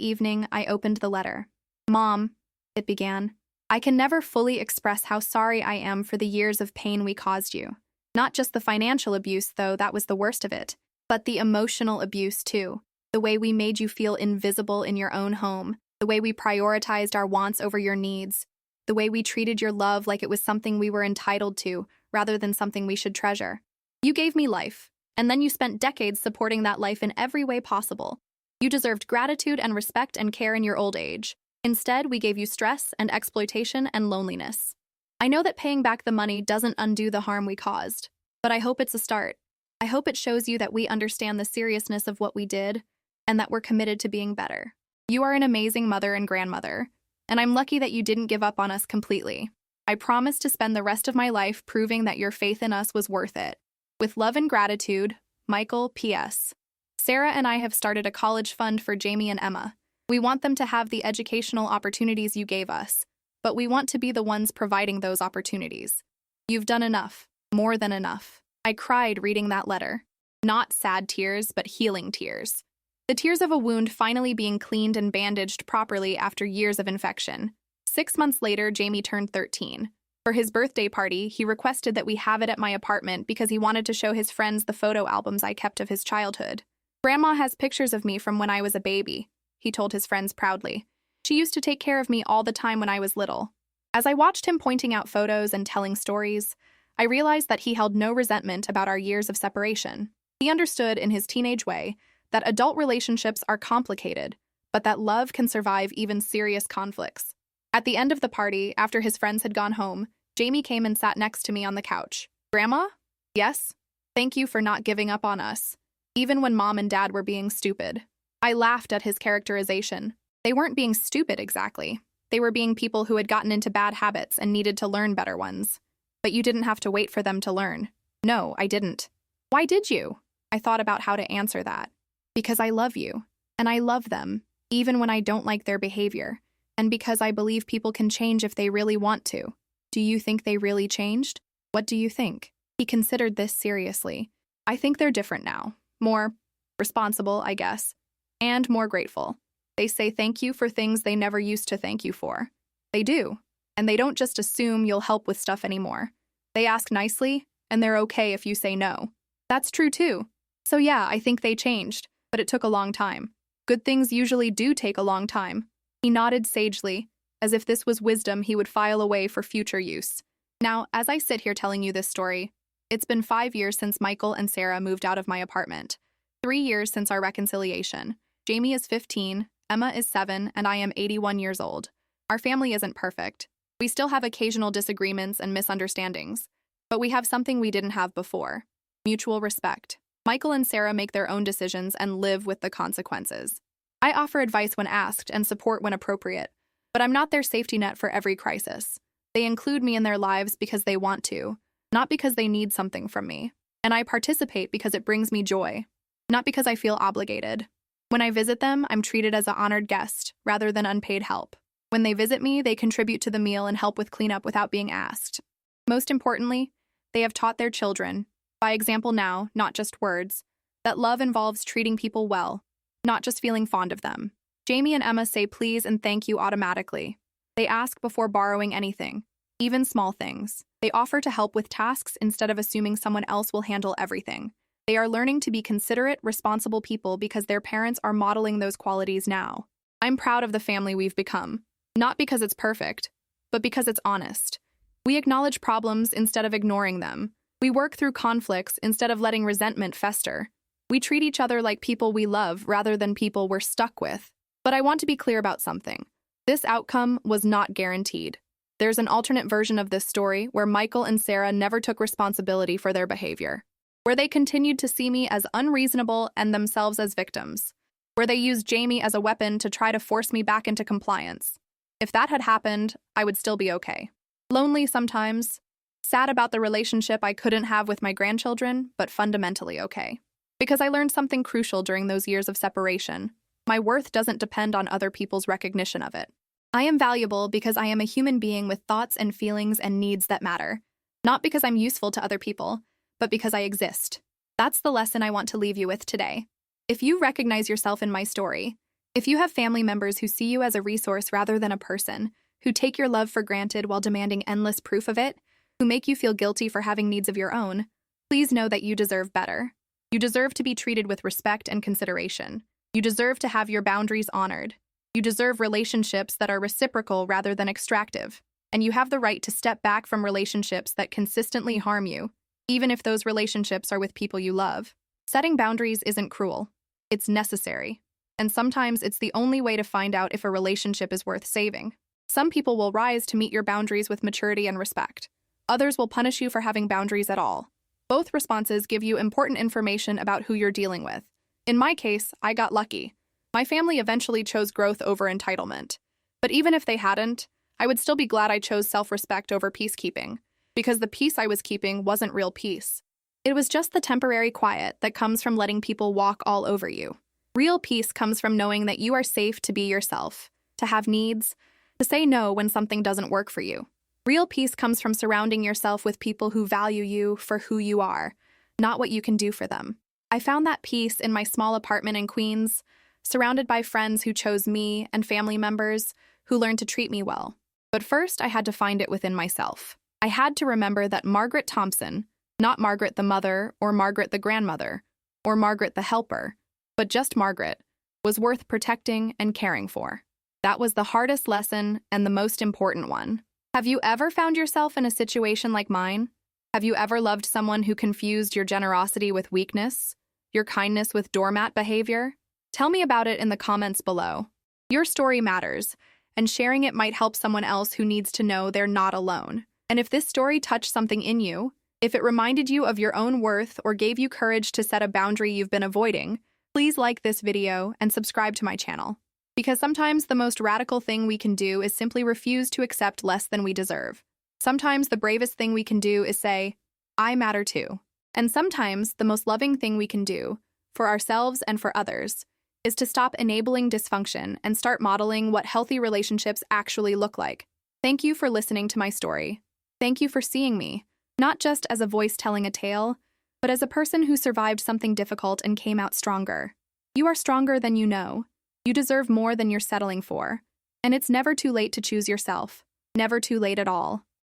evening, I opened the letter. "Mom," it began, "I can never fully express how sorry I am for the years of pain we caused you. Not just the financial abuse, though, that was the worst of it, but the emotional abuse, too. The way we made you feel invisible in your own home, the way we prioritized our wants over your needs, the way we treated your love like it was something we were entitled to rather than something we should treasure. You gave me life, and then you spent decades supporting that life in every way possible. You deserved gratitude and respect and care in your old age. Instead, we gave you stress and exploitation and loneliness. I know that paying back the money doesn't undo the harm we caused, but I hope it's a start. I hope it shows you that we understand the seriousness of what we did and that we're committed to being better. You are an amazing mother and grandmother, and I'm lucky that you didn't give up on us completely. I promise to spend the rest of my life proving that your faith in us was worth it. With love and gratitude, Michael, P.S. Sarah and I have started a college fund for Jamie and Emma. We want them to have the educational opportunities you gave us, but we want to be the ones providing those opportunities. You've done enough, more than enough." I cried reading that letter. Not sad tears, but healing tears. The tears of a wound finally being cleaned and bandaged properly after years of infection. 6 months later, Jamie turned 13. For his birthday party, he requested that we have it at my apartment because he wanted to show his friends the photo albums I kept of his childhood. "Grandma has pictures of me from when I was a baby," he told his friends proudly. "She used to take care of me all the time when I was little." As I watched him pointing out photos and telling stories, I realized that he held no resentment about our years of separation. He understood in his teenage way that adult relationships are complicated, but that love can survive even serious conflicts. At the end of the party, after his friends had gone home, Jamie came and sat next to me on the couch. "Grandma?" "Yes? Thank you for not giving up on us, even when Mom and Dad were being stupid." I laughed at his characterization. They weren't being stupid exactly. They were being people who had gotten into bad habits and needed to learn better ones. But you didn't have to wait for them to learn. No, I didn't. Why did you? I thought about how to answer that. Because I love you, and I love them, even when I don't like their behavior, and because I believe people can change if they really want to. Do you think they really changed? What do you think? He considered this seriously. I think they're different now. More responsible, I guess, and more grateful. They say thank you for things they never used to thank you for. They do, and they don't just assume you'll help with stuff anymore. They ask nicely, and they're okay if you say no. That's true too. So yeah, I think they changed, but it took a long time. Good things usually do take a long time. He nodded sagely, as if this was wisdom he would file away for future use. Now, as I sit here telling you this story, it's been 5 years since Michael and Sarah moved out of my apartment. 3 years since our reconciliation. Jamie is 15, Emma is 7, and I am 81 years old. Our family isn't perfect. We still have occasional disagreements and misunderstandings, but we have something we didn't have before: mutual respect. Michael and Sarah make their own decisions and live with the consequences. I offer advice when asked and support when appropriate, but I'm not their safety net for every crisis. They include me in their lives because they want to, not because they need something from me. And I participate because it brings me joy, not because I feel obligated. When I visit them, I'm treated as an honored guest rather than unpaid help. When they visit me, they contribute to the meal and help with cleanup without being asked. Most importantly, they have taught their children, by example now, not just words, that love involves treating people well, not just feeling fond of them. Jamie and Emma say please and thank you automatically. They ask before borrowing anything, even small things. They offer to help with tasks instead of assuming someone else will handle everything. They are learning to be considerate, responsible people because their parents are modeling those qualities now. I'm proud of the family we've become, not because it's perfect, but because it's honest. We acknowledge problems instead of ignoring them. We work through conflicts instead of letting resentment fester. We treat each other like people we love rather than people we're stuck with. But I want to be clear about something. This outcome was not guaranteed. There's an alternate version of this story where Michael and Sarah never took responsibility for their behavior, where they continued to see me as unreasonable and themselves as victims, where they used Jamie as a weapon to try to force me back into compliance. If that had happened, I would still be okay. Lonely sometimes, sad about the relationship I couldn't have with my grandchildren, but fundamentally okay. Because I learned something crucial during those years of separation. My worth doesn't depend on other people's recognition of it. I am valuable because I am a human being with thoughts and feelings and needs that matter. Not because I'm useful to other people, but because I exist. That's the lesson I want to leave you with today. If you recognize yourself in my story, if you have family members who see you as a resource rather than a person, who take your love for granted while demanding endless proof of it, who make you feel guilty for having needs of your own, please know that you deserve better. You deserve to be treated with respect and consideration. You deserve to have your boundaries honored. You deserve relationships that are reciprocal rather than extractive. And you have the right to step back from relationships that consistently harm you, even if those relationships are with people you love. Setting boundaries isn't cruel. It's necessary. And sometimes it's the only way to find out if a relationship is worth saving. Some people will rise to meet your boundaries with maturity and respect. Others will punish you for having boundaries at all. Both responses give you important information about who you're dealing with. In my case, I got lucky. My family eventually chose growth over entitlement. But even if they hadn't, I would still be glad I chose self-respect over peacekeeping, because the peace I was keeping wasn't real peace. It was just the temporary quiet that comes from letting people walk all over you. Real peace comes from knowing that you are safe to be yourself, to have needs, to say no when something doesn't work for you. Real peace comes from surrounding yourself with people who value you for who you are, not what you can do for them. I found that peace in my small apartment in Queens, surrounded by friends who chose me and family members who learned to treat me well. But first, I had to find it within myself. I had to remember that Margaret Thompson, not Margaret the mother or Margaret the grandmother or Margaret the helper, but just Margaret, was worth protecting and caring for. That was the hardest lesson and the most important one. Have you ever found yourself in a situation like mine? Have you ever loved someone who confused your generosity with weakness, your kindness with doormat behavior? Tell me about it in the comments below. Your story matters, and sharing it might help someone else who needs to know they're not alone. And if this story touched something in you, if it reminded you of your own worth or gave you courage to set a boundary you've been avoiding, please like this video and subscribe to my channel. Because sometimes the most radical thing we can do is simply refuse to accept less than we deserve. Sometimes the bravest thing we can do is say, I matter too. And sometimes the most loving thing we can do, for ourselves and for others, is to stop enabling dysfunction and start modeling what healthy relationships actually look like. Thank you for listening to my story. Thank you for seeing me, not just as a voice telling a tale, but as a person who survived something difficult and came out stronger. You are stronger than you know. You deserve more than you're settling for. And it's never too late to choose yourself. Never too late at all.